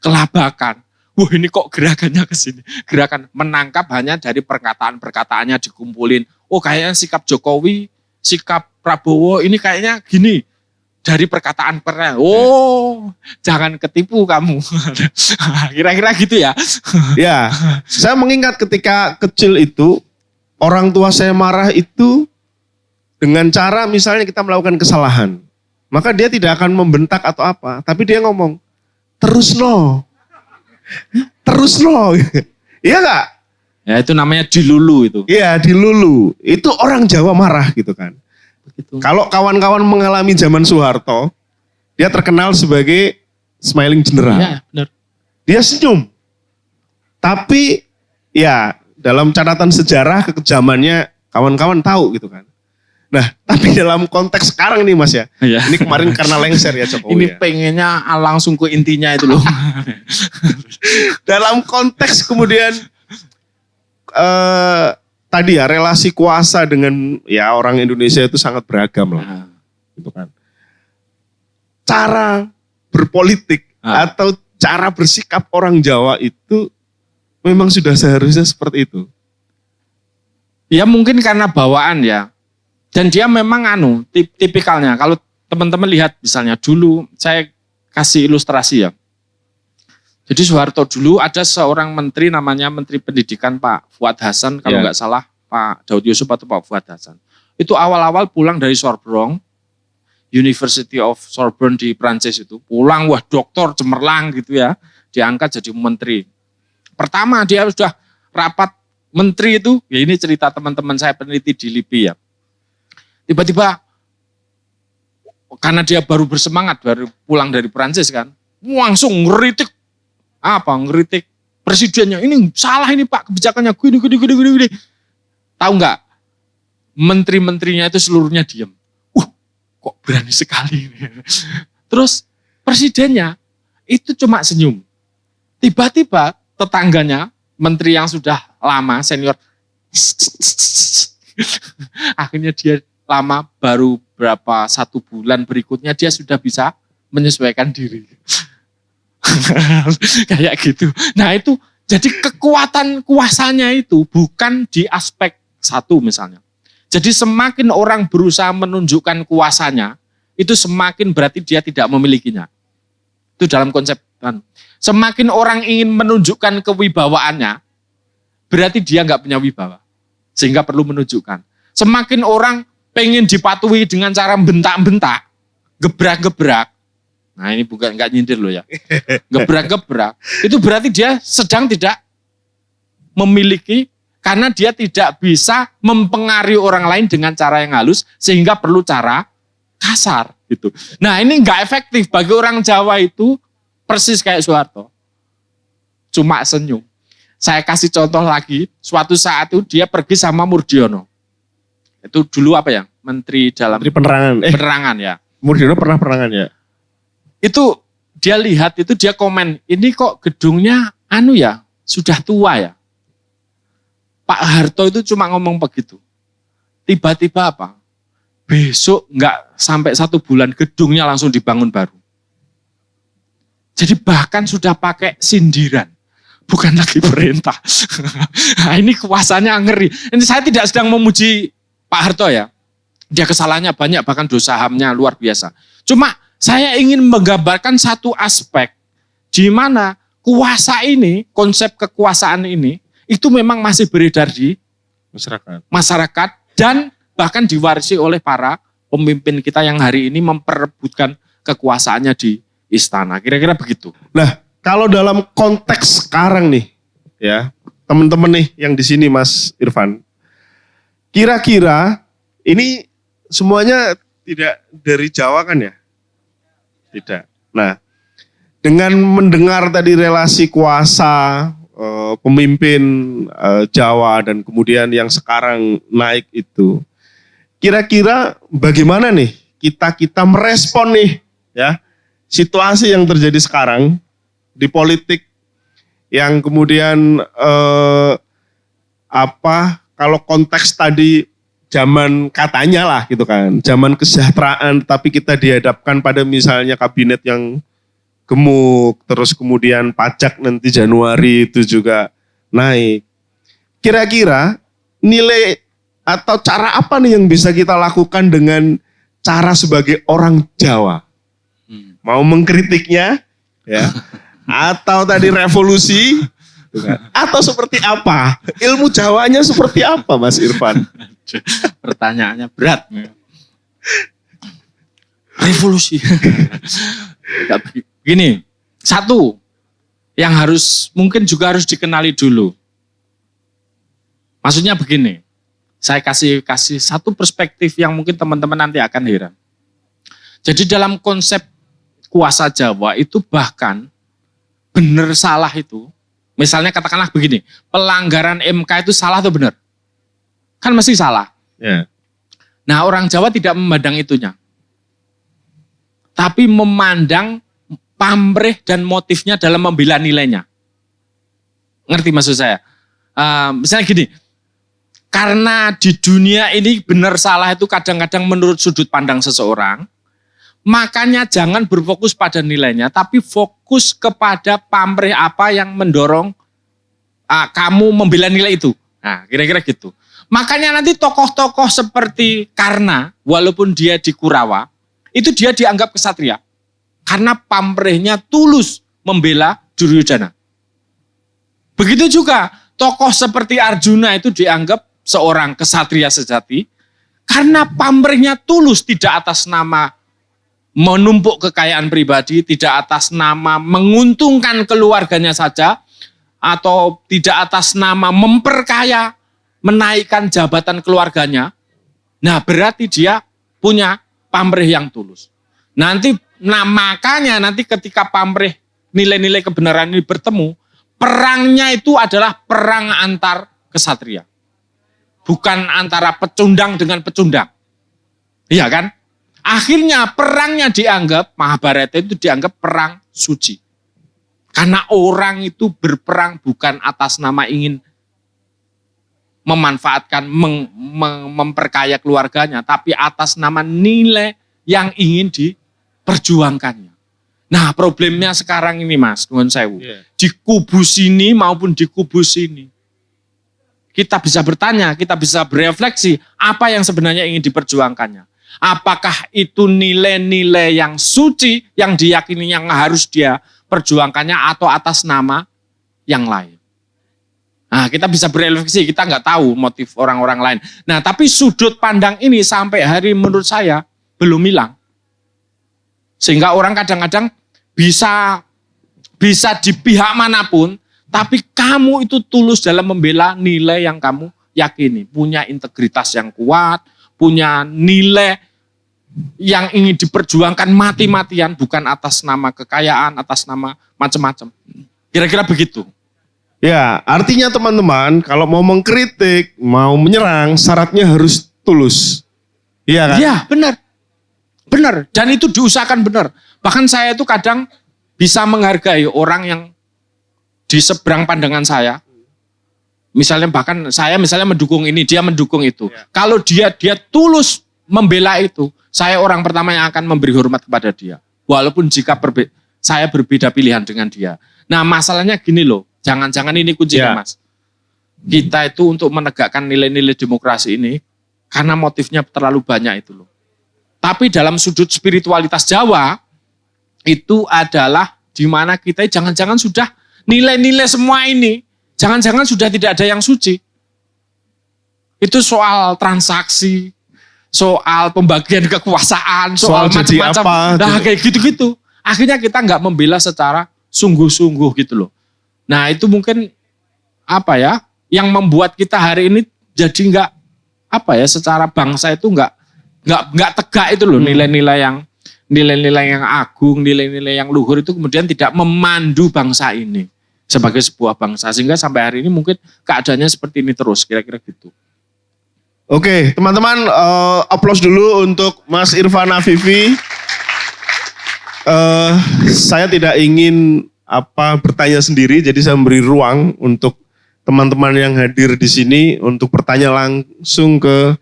kelabakan. Wah ini kok gerakannya ke sini. Gerakan menangkap hanya dari perkataan-perkataannya dikumpulin. Oh kayaknya sikap Jokowi, sikap Prabowo ini kayaknya gini. Dari perkataan oh jangan ketipu kamu. Kira-kira gitu ya. Ya, saya mengingat ketika kecil itu, orang tua saya marah itu dengan cara misalnya kita melakukan kesalahan. Maka dia tidak akan membentak atau apa. Tapi dia ngomong, terus no. Iya gak? Ya itu namanya dilulu itu. Iya dilulu. Itu orang Jawa marah gitu kan. Begitu. Kalau kawan-kawan mengalami zaman Soeharto, dia terkenal sebagai smiling general. Iya benar. Dia senyum. Tapi ya dalam catatan sejarah kekejamannya kawan-kawan tahu gitu kan. Nah, tapi dalam konteks sekarang nih Mas ya. Iya. Ini kemarin karena lengser ya Jokowi. Ini pengennya langsung ke intinya itu loh. Dalam konteks kemudian tadi ya relasi kuasa dengan ya orang Indonesia itu sangat beragam lah. Gitu kan. Cara berpolitik atau cara bersikap orang Jawa itu memang sudah seharusnya seperti itu. Ya mungkin karena bawaan ya. Dan dia memang tipikalnya. Kalau teman-teman lihat misalnya dulu, saya kasih ilustrasi ya. Jadi Soeharto dulu ada seorang menteri namanya Menteri Pendidikan Pak Fuad Hasan, kalau nggak salah Pak Daud Yusuf atau Pak Fuad Hasan. Itu awal-awal pulang dari Sorbrong, University of Sorbonne di Prancis itu. Pulang, wah doktor cemerlang gitu ya. Diangkat jadi menteri. Pertama dia sudah rapat menteri itu, ya ini cerita teman-teman saya peneliti di LIPI ya. Tiba-tiba, karena dia baru bersemangat, baru pulang dari Prancis kan, langsung ngeritik presidennya, ini salah ini Pak, kebijakannya gini. Tahu nggak? Menteri-menterinya itu seluruhnya diam. Kok berani sekali ini. Terus presidennya itu cuma senyum. Tiba-tiba tetangganya, menteri yang sudah lama, senior, akhirnya dia lama, baru berapa 1 bulan berikutnya dia sudah bisa menyesuaikan diri. Kayak gitu. Nah itu, jadi kekuatan kuasanya itu bukan di aspek satu misalnya. Jadi semakin orang berusaha menunjukkan kuasanya, itu semakin berarti dia tidak memilikinya. Itu dalam konsep kan. Semakin orang ingin menunjukkan kewibawaannya, berarti dia nggak punya wibawa. Sehingga perlu menunjukkan. Semakin orang pengen dipatuhi dengan cara bentak-bentak, gebrak-gebrak. Nah ini bukan nggak nyindir loh ya. Gebrak-gebrak. Itu berarti dia sedang tidak memiliki, karena dia tidak bisa mempengaruhi orang lain dengan cara yang halus, sehingga perlu cara kasar gitu. Nah ini nggak efektif bagi orang Jawa itu, persis kayak Soeharto. Cuma senyum. Saya kasih contoh lagi, suatu saat itu dia pergi sama Murdiono. Itu dulu apa ya? Menteri Penerangan. Penerangan ya. Murdiono pernah penerangan ya? Itu dia lihat, itu dia komen, ini kok gedungnya sudah tua ya. Pak Harto itu cuma ngomong begitu. Tiba-tiba apa? Besok nggak sampai 1 bulan gedungnya langsung dibangun baru. Jadi bahkan sudah pakai sindiran. Bukan lagi perintah. Nah ini kuasanya ngeri. Ini saya tidak sedang memuji Pak Harto ya. Dia kesalahannya banyak, bahkan dosa HAM-nya luar biasa. Cuma saya ingin menggambarkan satu aspek di mana kuasa ini, konsep kekuasaan ini, itu memang masih beredar di masyarakat dan bahkan diwarisi oleh para pemimpin kita yang hari ini memperebutkan kekuasaannya di istana. Kira-kira begitu. Nah, kalau dalam konteks sekarang nih, ya teman-teman nih yang di sini Mas Irfan, kira-kira ini semuanya tidak dari Jawa kan ya? Tidak. Nah, dengan mendengar tadi relasi kuasa pemimpin Jawa dan kemudian yang sekarang naik itu, kira-kira bagaimana nih kita merespon nih ya situasi yang terjadi sekarang di politik yang kemudian kalau konteks tadi zaman katanya lah gitu kan, zaman kesejahteraan, tapi kita dihadapkan pada misalnya kabinet yang gemuk, terus kemudian pajak nanti Januari itu juga naik. Kira-kira nilai atau cara apa nih yang bisa kita lakukan dengan cara sebagai orang Jawa? Mau mengkritiknya, ya, atau tadi revolusi, atau seperti apa? Ilmu Jawanya seperti apa, Mas Irfan? Pertanyaannya berat. Revolusi. Gini, satu yang mungkin juga harus dikenali dulu. Maksudnya begini, saya kasih satu perspektif yang mungkin teman-teman nanti akan heran. Jadi dalam konsep kuasa Jawa itu bahkan benar salah itu, misalnya katakanlah begini, pelanggaran MK itu salah atau benar? Kan mesti salah. Yeah. Nah orang Jawa tidak memandang itunya. Tapi memandang pamrih dan motifnya dalam membela nilainya. Ngerti maksud saya? Misalnya gini, karena di dunia ini benar salah itu kadang-kadang menurut sudut pandang seseorang, makanya jangan berfokus pada nilainya, tapi fokus kepada pamrih apa yang mendorong kamu membela nilai itu. Nah, kira-kira gitu. Makanya nanti tokoh-tokoh seperti Karna, walaupun dia di Kurawa, itu dia dianggap kesatria. Karena pamrihnya tulus membela Duryodhana. Begitu juga tokoh seperti Arjuna itu dianggap seorang kesatria sejati. Karena pamrihnya tulus tidak atas nama menumpuk kekayaan pribadi, tidak atas nama menguntungkan keluarganya saja, atau tidak atas nama memperkaya, menaikkan jabatan keluarganya, nah berarti dia punya pamrih yang tulus. Makanya nanti ketika pamrih nilai-nilai kebenaran ini bertemu, perangnya itu adalah perang antar kesatria. Bukan antara pecundang dengan pecundang. Iya kan? Akhirnya perangnya dianggap, Mahabharata itu dianggap perang suci. Karena orang itu berperang bukan atas nama ingin memanfaatkan, memperkaya keluarganya, tapi atas nama nilai yang ingin diperjuangkannya. Nah problemnya sekarang ini Mas, nuwun sewu. Di kubu sini maupun di kubu sini. Kita bisa bertanya, kita bisa berefleksi apa yang sebenarnya ingin diperjuangkannya. Apakah itu nilai-nilai yang suci yang diyakini yang harus dia perjuangkannya atau atas nama yang lain. Nah kita bisa berefleksi, kita nggak tahu motif orang-orang lain. Nah tapi sudut pandang ini sampai hari menurut saya belum hilang. Sehingga orang kadang-kadang bisa di pihak manapun, tapi kamu itu tulus dalam membela nilai yang kamu yakini. Punya integritas yang kuat, punya nilai yang ingin diperjuangkan mati-matian, bukan atas nama kekayaan, atas nama macam-macam. Kira-kira begitu. Ya, artinya teman-teman kalau mau mengkritik, mau menyerang, syaratnya harus tulus. Iya kan? Iya, benar. Benar, dan itu diusahakan benar. Bahkan saya itu kadang bisa menghargai orang yang di seberang pandangan saya. Misalnya bahkan saya misalnya mendukung ini, dia mendukung itu. Ya. Kalau dia tulus membela itu, saya orang pertama yang akan memberi hormat kepada dia. Walaupun jika saya berbeda pilihan dengan dia. Nah masalahnya gini loh, jangan-jangan ini kuncinya Mas. Kita itu untuk menegakkan nilai-nilai demokrasi ini, karena motifnya terlalu banyak itu loh. Tapi dalam sudut spiritualitas Jawa, itu adalah di mana kita jangan-jangan sudah nilai-nilai semua ini, jangan-jangan sudah tidak ada yang suci. Itu soal transaksi, soal pembagian kekuasaan, soal macam-macam. Nah kayak gitu-gitu. Akhirnya kita nggak membela secara sungguh-sungguh gitu loh. Nah itu mungkin apa ya, yang membuat kita hari ini jadi nggak apa ya, secara bangsa itu nggak tegak itu loh, nilai-nilai yang agung, nilai-nilai yang luhur itu kemudian tidak memandu bangsa ini sebagai sebuah bangsa, sehingga sampai hari ini mungkin keadaannya seperti ini terus, kira-kira gitu. Oke, teman-teman, aplaus dulu untuk Mas Irfan Afifi. Saya tidak ingin bertanya sendiri, jadi saya memberi ruang untuk teman-teman yang hadir di sini untuk bertanya langsung ke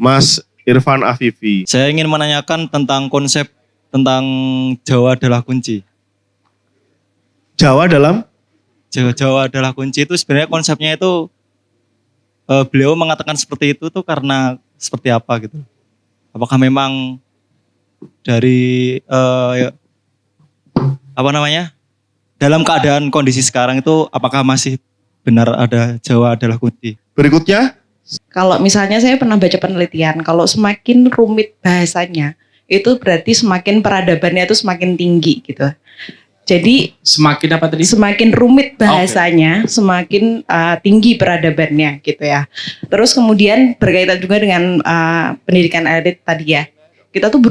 Mas Irfan Afifi. Saya ingin menanyakan tentang konsep tentang Jawa adalah kunci. Jawa adalah kunci itu sebenarnya konsepnya itu beliau mengatakan seperti itu tuh karena seperti apa gitu. Apakah memang dari dalam keadaan kondisi sekarang itu apakah masih benar ada Jawa adalah kunci? Berikutnya. Kalau misalnya saya pernah baca penelitian, kalau semakin rumit bahasanya, itu berarti semakin peradabannya itu semakin tinggi gitu. Jadi semakin apa tadi? Semakin rumit bahasanya, semakin tinggi peradabannya gitu ya. Terus kemudian berkaitan juga dengan pendidikan elit tadi ya. Kita tuh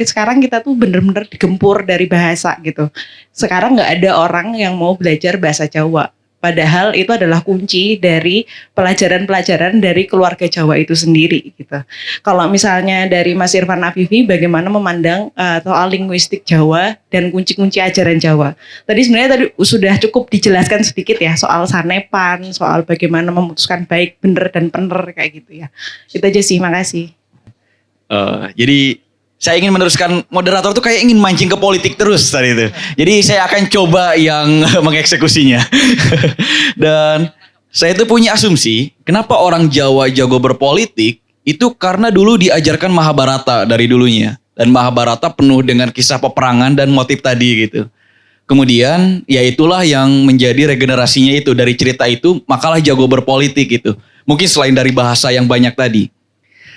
sekarang kita tuh benar-benar digempur dari bahasa gitu. Sekarang nggak ada orang yang mau belajar bahasa Jawa. Padahal itu adalah kunci dari pelajaran-pelajaran dari keluarga Jawa itu sendiri gitu. Kalau misalnya dari Mas Irfan Afifi bagaimana memandang soal linguistik Jawa dan kunci-kunci ajaran Jawa. Tadi sebenarnya sudah cukup dijelaskan sedikit ya soal sanepan, soal bagaimana memutuskan baik, benar dan benar kayak gitu ya. Itu aja sih, makasih. Jadi saya ingin meneruskan, moderator tuh kayak ingin mancing ke politik terus tadi itu. Jadi saya akan coba yang mengeksekusinya. Dan saya tuh punya asumsi, kenapa orang Jawa jago berpolitik, itu karena dulu diajarkan Mahabharata dari dulunya. Dan Mahabharata penuh dengan kisah peperangan dan motif tadi gitu. Kemudian ya itulah yang menjadi regenerasinya itu. Dari cerita itu, makalah jago berpolitik gitu. Mungkin selain dari bahasa yang banyak tadi.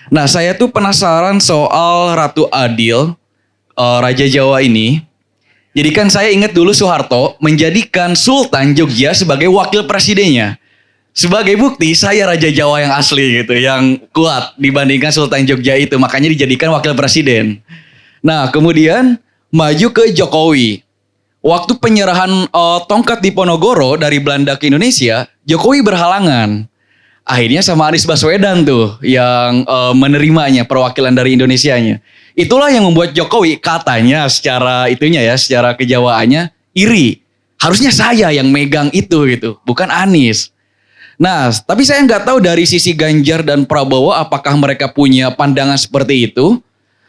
Nah saya tuh penasaran soal Ratu Adil. Raja Jawa ini. Jadi kan saya ingat dulu Soeharto menjadikan Sultan Jogja sebagai wakil presidennya. Sebagai bukti saya Raja Jawa yang asli gitu, yang kuat dibandingkan Sultan Jogja itu. Makanya dijadikan wakil presiden. Nah kemudian maju ke Jokowi. Waktu penyerahan tongkat Diponegoro dari Belanda ke Indonesia, Jokowi berhalangan. Akhirnya sama Anies Baswedan tuh yang menerimanya, perwakilan dari Indonesianya. Itulah yang membuat Jokowi katanya secara itunya ya, secara kejawaannya iri. Harusnya saya yang megang itu gitu, bukan Anies. Nah, tapi saya nggak tahu dari sisi Ganjar dan Prabowo apakah mereka punya pandangan seperti itu.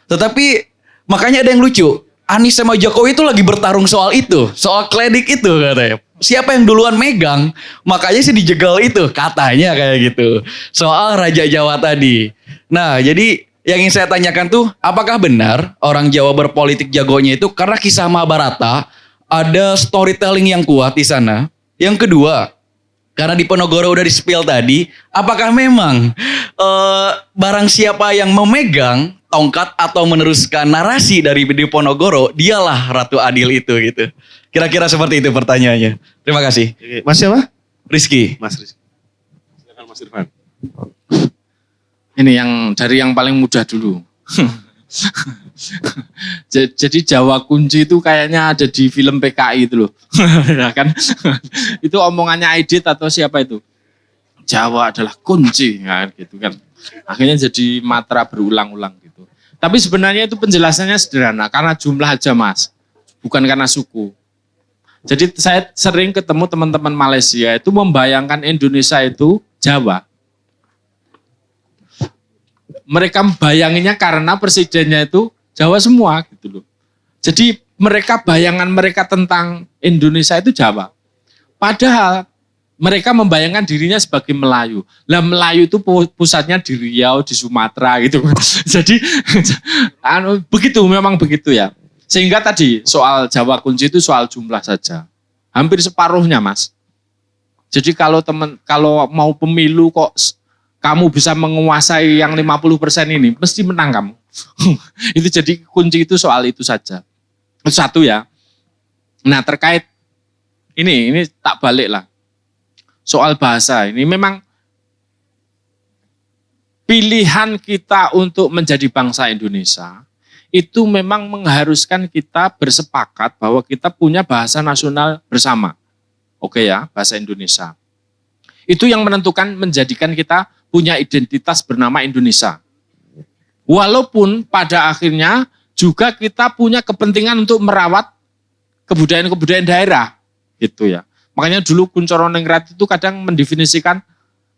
Tetapi makanya ada yang lucu. Anies sama Jokowi itu lagi bertarung soal itu, soal kledik itu katanya. Siapa yang duluan megang, makanya sih dijegal itu, katanya kayak gitu. Soal Raja Jawa tadi. Nah, jadi yang ingin saya tanyakan tuh, apakah benar orang Jawa berpolitik jagonya itu karena kisah Mahabharata, ada storytelling yang kuat di sana? Yang kedua, karena Diponegoro udah di-spill tadi, apakah memang barang siapa yang memegang tongkat atau meneruskan narasi dari Diponegoro, dialah Ratu Adil itu gitu. Kira-kira seperti itu pertanyaannya. Terima kasih. Oke, Mas siapa? Rizky. Mas Rizky. Silakan Mas Irfan. Ini yang dari yang paling mudah dulu. Jadi Jawa kunci itu kayaknya ada di film PKI itu loh. Ya kan? Itu omongannya Aidit atau siapa itu? Jawa adalah kunci kan gitu kan. Akhirnya jadi mantra berulang-ulang gitu. Tapi sebenarnya itu penjelasannya sederhana karena jumlah aja Mas. Bukan karena suku. Jadi saya sering ketemu teman-teman Malaysia itu membayangkan Indonesia itu Jawa. Mereka bayanginnya karena presidennya itu Jawa semua gitu loh. Jadi mereka bayangan mereka tentang Indonesia itu Jawa. Padahal mereka membayangkan dirinya sebagai Melayu. Lah Melayu itu pusatnya di Riau, di Sumatera gitu. Jadi begitu memang begitu ya. Sehingga tadi soal Jawa kunci itu soal jumlah saja. Hampir separuhnya Mas. Jadi kalau mau pemilu kok kamu bisa menguasai yang 50% ini, mesti menang kamu. Itu jadi kunci itu soal itu saja. Itu satu ya. Nah terkait ini tak balik lah. Soal bahasa ini memang pilihan kita untuk menjadi bangsa Indonesia itu memang mengharuskan kita bersepakat bahwa kita punya bahasa nasional bersama. Oke ya, bahasa Indonesia. Itu yang menentukan menjadikan kita punya identitas bernama Indonesia. Walaupun pada akhirnya juga kita punya kepentingan untuk merawat kebudayaan-kebudayaan daerah. Gitu ya. Makanya dulu Kunchoro Ningrat itu kadang mendefinisikan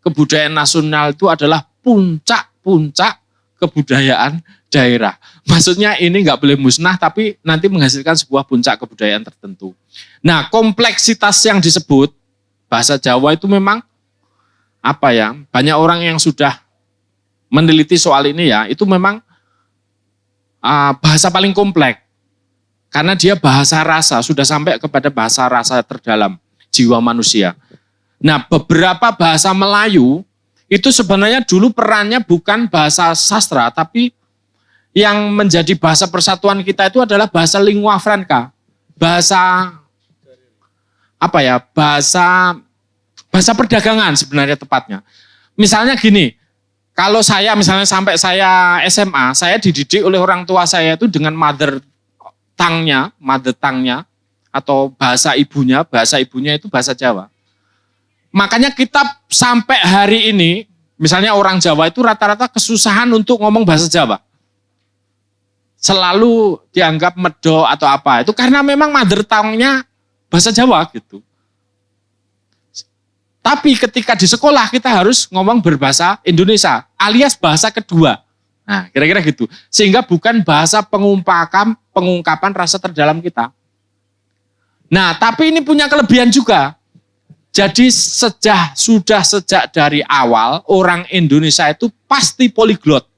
kebudayaan nasional itu adalah puncak-puncak kebudayaan daerah. Maksudnya ini nggak boleh musnah tapi nanti menghasilkan sebuah puncak kebudayaan tertentu. Nah kompleksitas yang disebut bahasa Jawa itu memang apa ya, banyak orang yang sudah meneliti soal ini ya, itu memang bahasa paling kompleks. Karena dia bahasa rasa, sudah sampai kepada bahasa rasa terdalam jiwa manusia. Nah beberapa bahasa Melayu, itu sebenarnya dulu perannya bukan bahasa sastra, tapi yang menjadi bahasa persatuan kita itu adalah bahasa lingua franca. Bahasa, apa ya, bahasa perdagangan sebenarnya tepatnya. Misalnya gini, kalau saya misalnya sampai saya SMA, saya dididik oleh orang tua saya itu dengan mother tongue-nya atau bahasa ibunya itu bahasa Jawa. Makanya kita sampai hari ini, misalnya orang Jawa itu rata-rata kesusahan untuk ngomong bahasa Jawa. Selalu dianggap medok atau apa, itu karena memang mother tongue-nya bahasa Jawa gitu. Tapi ketika di sekolah kita harus ngomong berbahasa Indonesia alias bahasa kedua. Nah kira-kira gitu. Sehingga bukan bahasa pengungkapan rasa terdalam kita. Nah tapi ini punya kelebihan juga. Jadi sejak dari awal orang Indonesia itu pasti poliglot.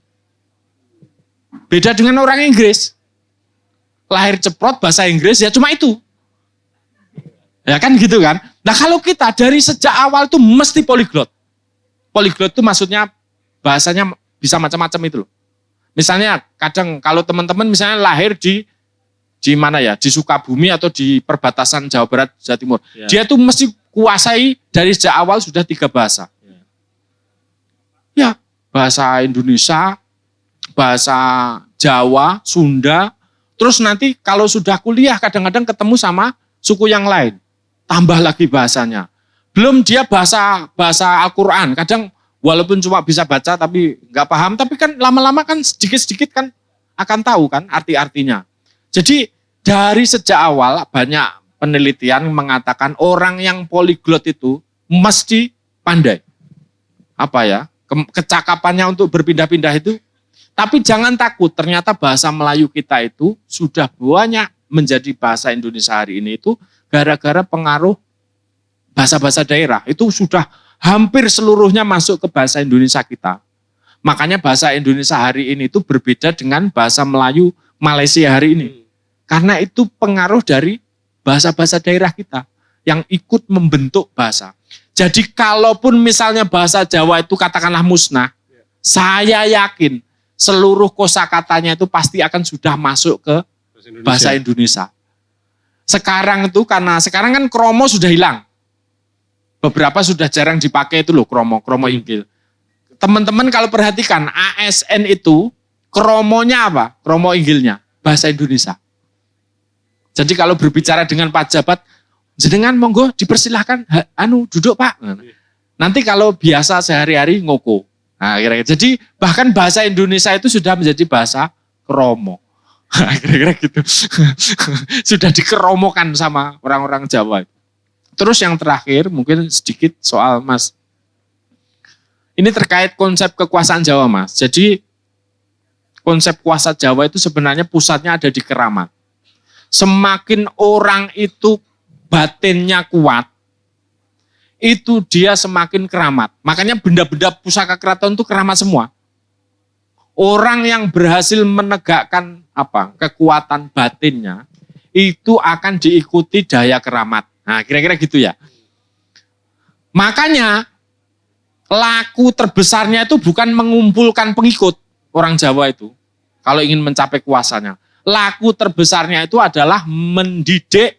Beda dengan orang Inggris. Lahir ceprot bahasa Inggris ya cuma itu. Ya kan gitu kan. Nah kalau kita dari sejak awal itu mesti poliglot. Poliglot itu maksudnya bahasanya bisa macam-macam itu loh. Misalnya kadang kalau teman-teman misalnya lahir di di mana ya, di Sukabumi atau di perbatasan Jawa Barat, Jawa Timur. Ya. Dia tuh mesti kuasai dari sejak awal sudah 3 bahasa. Ya, bahasa Indonesia, bahasa Jawa, Sunda, terus nanti kalau sudah kuliah kadang-kadang ketemu sama suku yang lain, tambah lagi bahasanya. Belum dia bahasa Al-Quran, kadang walaupun cuma bisa baca tapi nggak paham, tapi kan lama-lama kan sedikit-sedikit kan akan tahu kan arti-artinya. Jadi dari sejak awal banyak penelitian mengatakan orang yang poliglot itu mesti pandai. Apa ya, kecakapannya untuk berpindah-pindah itu. Tapi jangan takut, ternyata bahasa Melayu kita itu sudah banyak menjadi bahasa Indonesia hari ini itu gara-gara pengaruh bahasa-bahasa daerah. Itu sudah hampir seluruhnya masuk ke bahasa Indonesia kita. Makanya bahasa Indonesia hari ini itu berbeda dengan bahasa Melayu Malaysia hari ini. Karena itu pengaruh dari bahasa-bahasa daerah kita yang ikut membentuk bahasa. Jadi kalaupun misalnya bahasa Jawa itu katakanlah musnah, saya yakin seluruh kosakatanya itu pasti akan sudah masuk ke bahasa Indonesia. Sekarang itu karena sekarang kan kromo sudah hilang. Beberapa sudah jarang dipakai itu loh kromo inggil. Teman-teman kalau perhatikan ASN itu kromonya apa? Kromo inggilnya bahasa Indonesia. Jadi kalau berbicara dengan pejabat, jenengan monggo dipersilahkan duduk Pak. Nanti kalau biasa sehari-hari ngoko. Nah, kira-kira. Jadi bahkan bahasa Indonesia itu sudah menjadi bahasa kromo. Kira-kira gitu. Sudah dikeromokan sama orang-orang Jawa. Terus yang terakhir mungkin sedikit soal Mas. Ini terkait konsep kekuasaan Jawa Mas. Jadi konsep kuasa Jawa itu sebenarnya pusatnya ada di Keramat. Semakin orang itu batinnya kuat, itu dia semakin keramat. Makanya benda-benda pusaka keraton itu keramat semua. Orang yang berhasil menegakkan kekuatan batinnya, itu akan diikuti daya keramat. Nah, kira-kira gitu ya. Makanya laku terbesarnya itu bukan mengumpulkan pengikut orang Jawa itu. Kalau ingin mencapai kuasanya. Laku terbesarnya itu adalah mendidik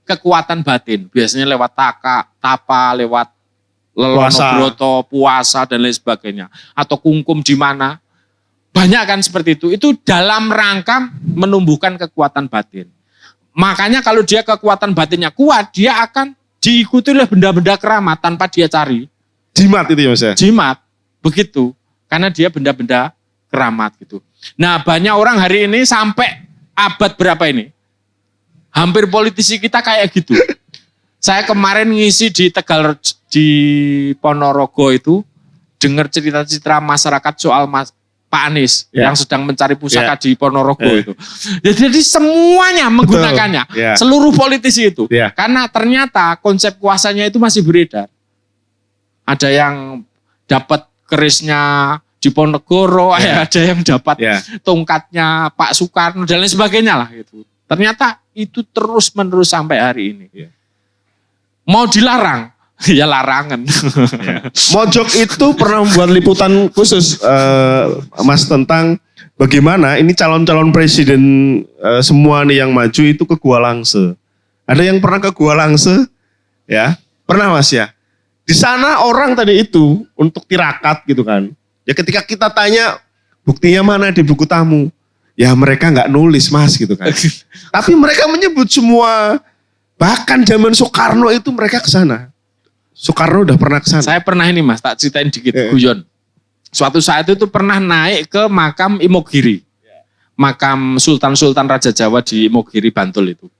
kekuatan batin. Biasanya lewat tapa, lewat lelono broto, puasa, dan lain sebagainya. Atau kungkum di mana. Banyak kan seperti itu. Itu dalam rangka menumbuhkan kekuatan batin. Makanya kalau dia kekuatan batinnya kuat, dia akan diikuti oleh benda-benda keramat tanpa dia cari. Jimat itu ya Mas ya? Jimat, begitu. Karena dia benda-benda keramat gitu. Nah banyak orang hari ini sampai abad berapa ini? Hampir politisi kita kayak gitu. Saya kemarin ngisi di Tegal, di Ponorogo itu, dengar cerita-cerita masyarakat soal Pak Anies yang sedang mencari pusaka di Ponorogo itu. Jadi semuanya menggunakannya, seluruh politisi itu. Karena ternyata konsep kuasanya itu masih beredar. Ada yang dapat kerisnya di Ponegoro, ada yang dapat tongkatnya Pak Soekarno dan lain sebagainya lah gitu. Ternyata itu terus menerus sampai hari ini. Mau dilarang, ya larangan. Mojok itu pernah membuat liputan khusus Mas tentang bagaimana ini calon-calon presiden semua nih yang maju itu ke Gua Langse. Ada yang pernah ke Gua Langse? Ya, pernah Mas ya. Di sana orang tadi itu untuk tirakat gitu kan. Ya ketika kita tanya buktinya mana di buku tamu. Ya mereka nggak nulis Mas gitu kan. Tapi mereka menyebut semua. Bahkan zaman Soekarno itu mereka ke sana. Soekarno udah pernah ke sana. Saya pernah ini Mas, tak ceritain dikit guyon. Suatu saat itu pernah naik ke makam Imogiri. Makam Sultan-Sultan Raja Jawa di Imogiri, Bantul itu.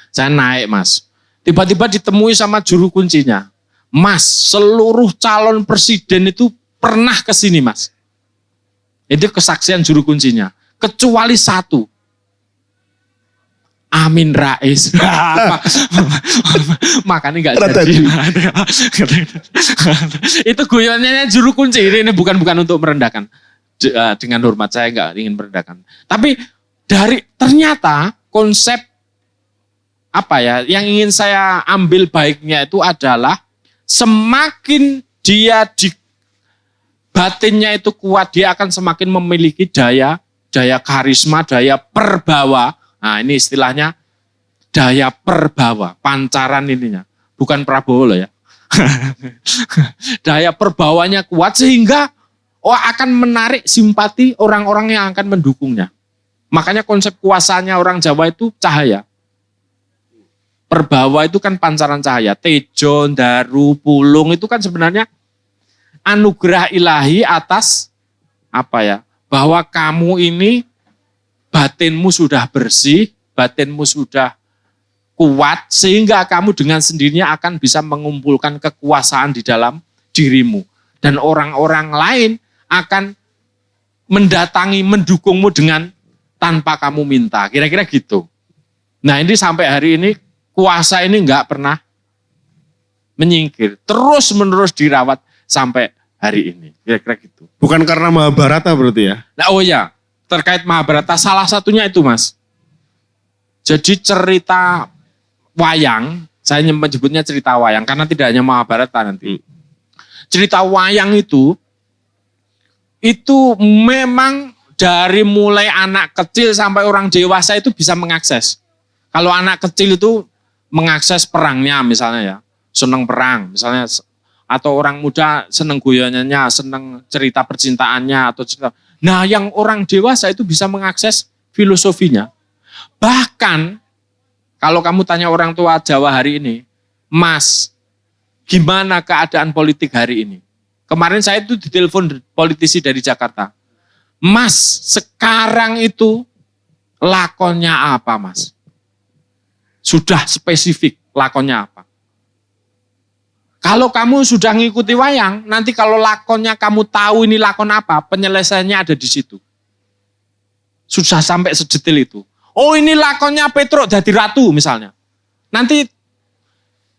Saya naik Mas. Tiba-tiba ditemui sama juru kuncinya. Mas, seluruh calon presiden itu pernah ke sini Mas. Itu kesaksian juru kuncinya. Kecuali satu. Amin Rais. Makanya nggak jadi. Itu guyonnya juru kunci. Ini bukan untuk merendahkan. Dengan hormat saya nggak ingin merendahkan. Tapi ternyata konsep yang ingin saya ambil baiknya itu adalah semakin dia batinnya itu kuat, dia akan semakin memiliki daya karisma, daya perbawa, Nah ini istilahnya daya perbawa, pancaran ininya. Bukan Prabowo loh ya. Daya perbawanya kuat sehingga akan menarik simpati orang-orang yang akan mendukungnya. Makanya konsep kuasanya orang Jawa itu cahaya. Perbawa itu kan pancaran cahaya. Tejo, Daru, Pulung itu kan sebenarnya anugerah ilahi atas bahwa kamu ini batinmu sudah bersih, batinmu sudah kuat, sehingga kamu dengan sendirinya akan bisa mengumpulkan kekuasaan di dalam dirimu. Dan orang-orang lain akan mendatangi, mendukungmu dengan tanpa kamu minta. Kira-kira gitu. Nah ini sampai hari ini, kuasa ini nggak pernah menyingkir. Terus menerus dirawat sampai hari ini. Kira-kira gitu. Bukan karena Mahabharata berarti ya? Nah terkait Mahabharata salah satunya itu Mas. Jadi cerita wayang, saya menyebutnya cerita wayang karena tidak hanya Mahabharata nanti. Cerita wayang itu memang dari mulai anak kecil sampai orang dewasa itu bisa mengakses. Kalau anak kecil itu mengakses perangnya misalnya ya, seneng perang misalnya, atau orang muda seneng guyonannya, seneng cerita percintaannya atau cerita. Nah, yang orang dewasa itu bisa mengakses filosofinya. Bahkan kalau kamu tanya orang tua Jawa hari ini, Mas, gimana keadaan politik hari ini? Kemarin saya itu ditelepon politisi dari Jakarta. Mas, sekarang itu lakonnya apa, Mas? Sudah spesifik lakonnya apa. Kalau kamu sudah ngikuti wayang, nanti kalau lakonnya kamu tahu ini lakon apa, penyelesaiannya ada di situ. Sudah sampai sedetil itu. Oh ini lakonnya Petruk Dadi Ratu misalnya. Nanti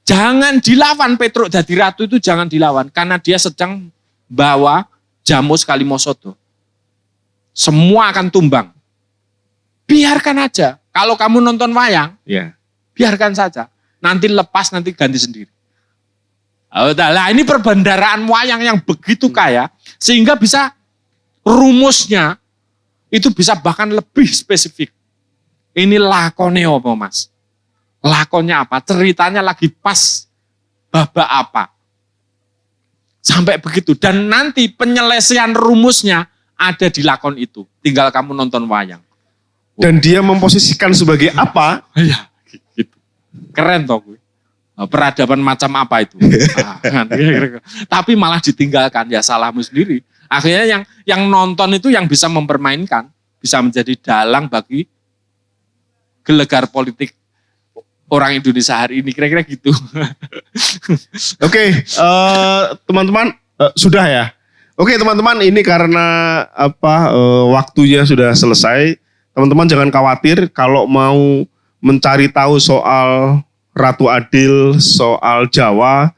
jangan dilawan Petruk Dadi Ratu itu jangan dilawan. Karena dia sedang bawa Jamus Kalimosodo. Semua akan tumbang. Biarkan aja. Kalau kamu nonton wayang, biarkan saja. Nanti lepas, nanti ganti sendiri. Nah, ini perbendaraan wayang yang begitu kaya, sehingga bisa rumusnya itu bisa bahkan lebih spesifik. Ini lakonnya apa Mas? Lakonnya apa? Ceritanya lagi pas babak apa? Sampai begitu. Dan nanti penyelesaian rumusnya ada di lakon itu. Tinggal kamu nonton wayang. Dan dia memposisikan sebagai apa? Iya, gitu. Keren toh gue. Peradaban macam apa itu? Tapi malah ditinggalkan, ya salahmu sendiri. Akhirnya yang nonton itu yang bisa mempermainkan, bisa menjadi dalang bagi gelegar politik orang Indonesia hari ini, kira-kira gitu. Oke, teman-teman, sudah ya. Oke teman-teman, ini karena waktunya sudah selesai. Teman-teman jangan khawatir kalau mau mencari tahu soal Ratu Adil, soal Jawa,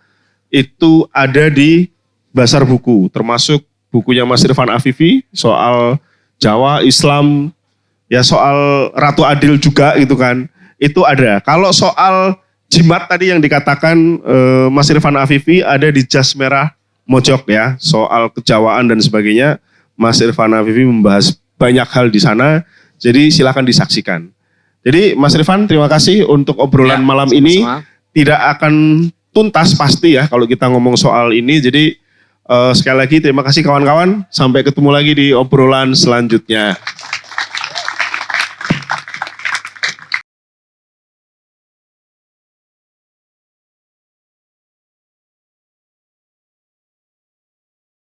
itu ada di Basar Buku, termasuk bukunya Mas Irfan Afifi, soal Jawa, Islam, ya soal Ratu Adil juga gitu kan, itu ada. Kalau soal jimat tadi yang dikatakan Mas Irfan Afifi ada di Jas Merah Mojok ya, soal kejawaan dan sebagainya, Mas Irfan Afifi membahas banyak hal di sana, jadi silakan disaksikan. Jadi Mas Irfan, terima kasih untuk obrolan malam ini. Tidak akan tuntas pasti ya kalau kita ngomong soal ini. Jadi sekali lagi terima kasih kawan-kawan. Sampai ketemu lagi di obrolan selanjutnya.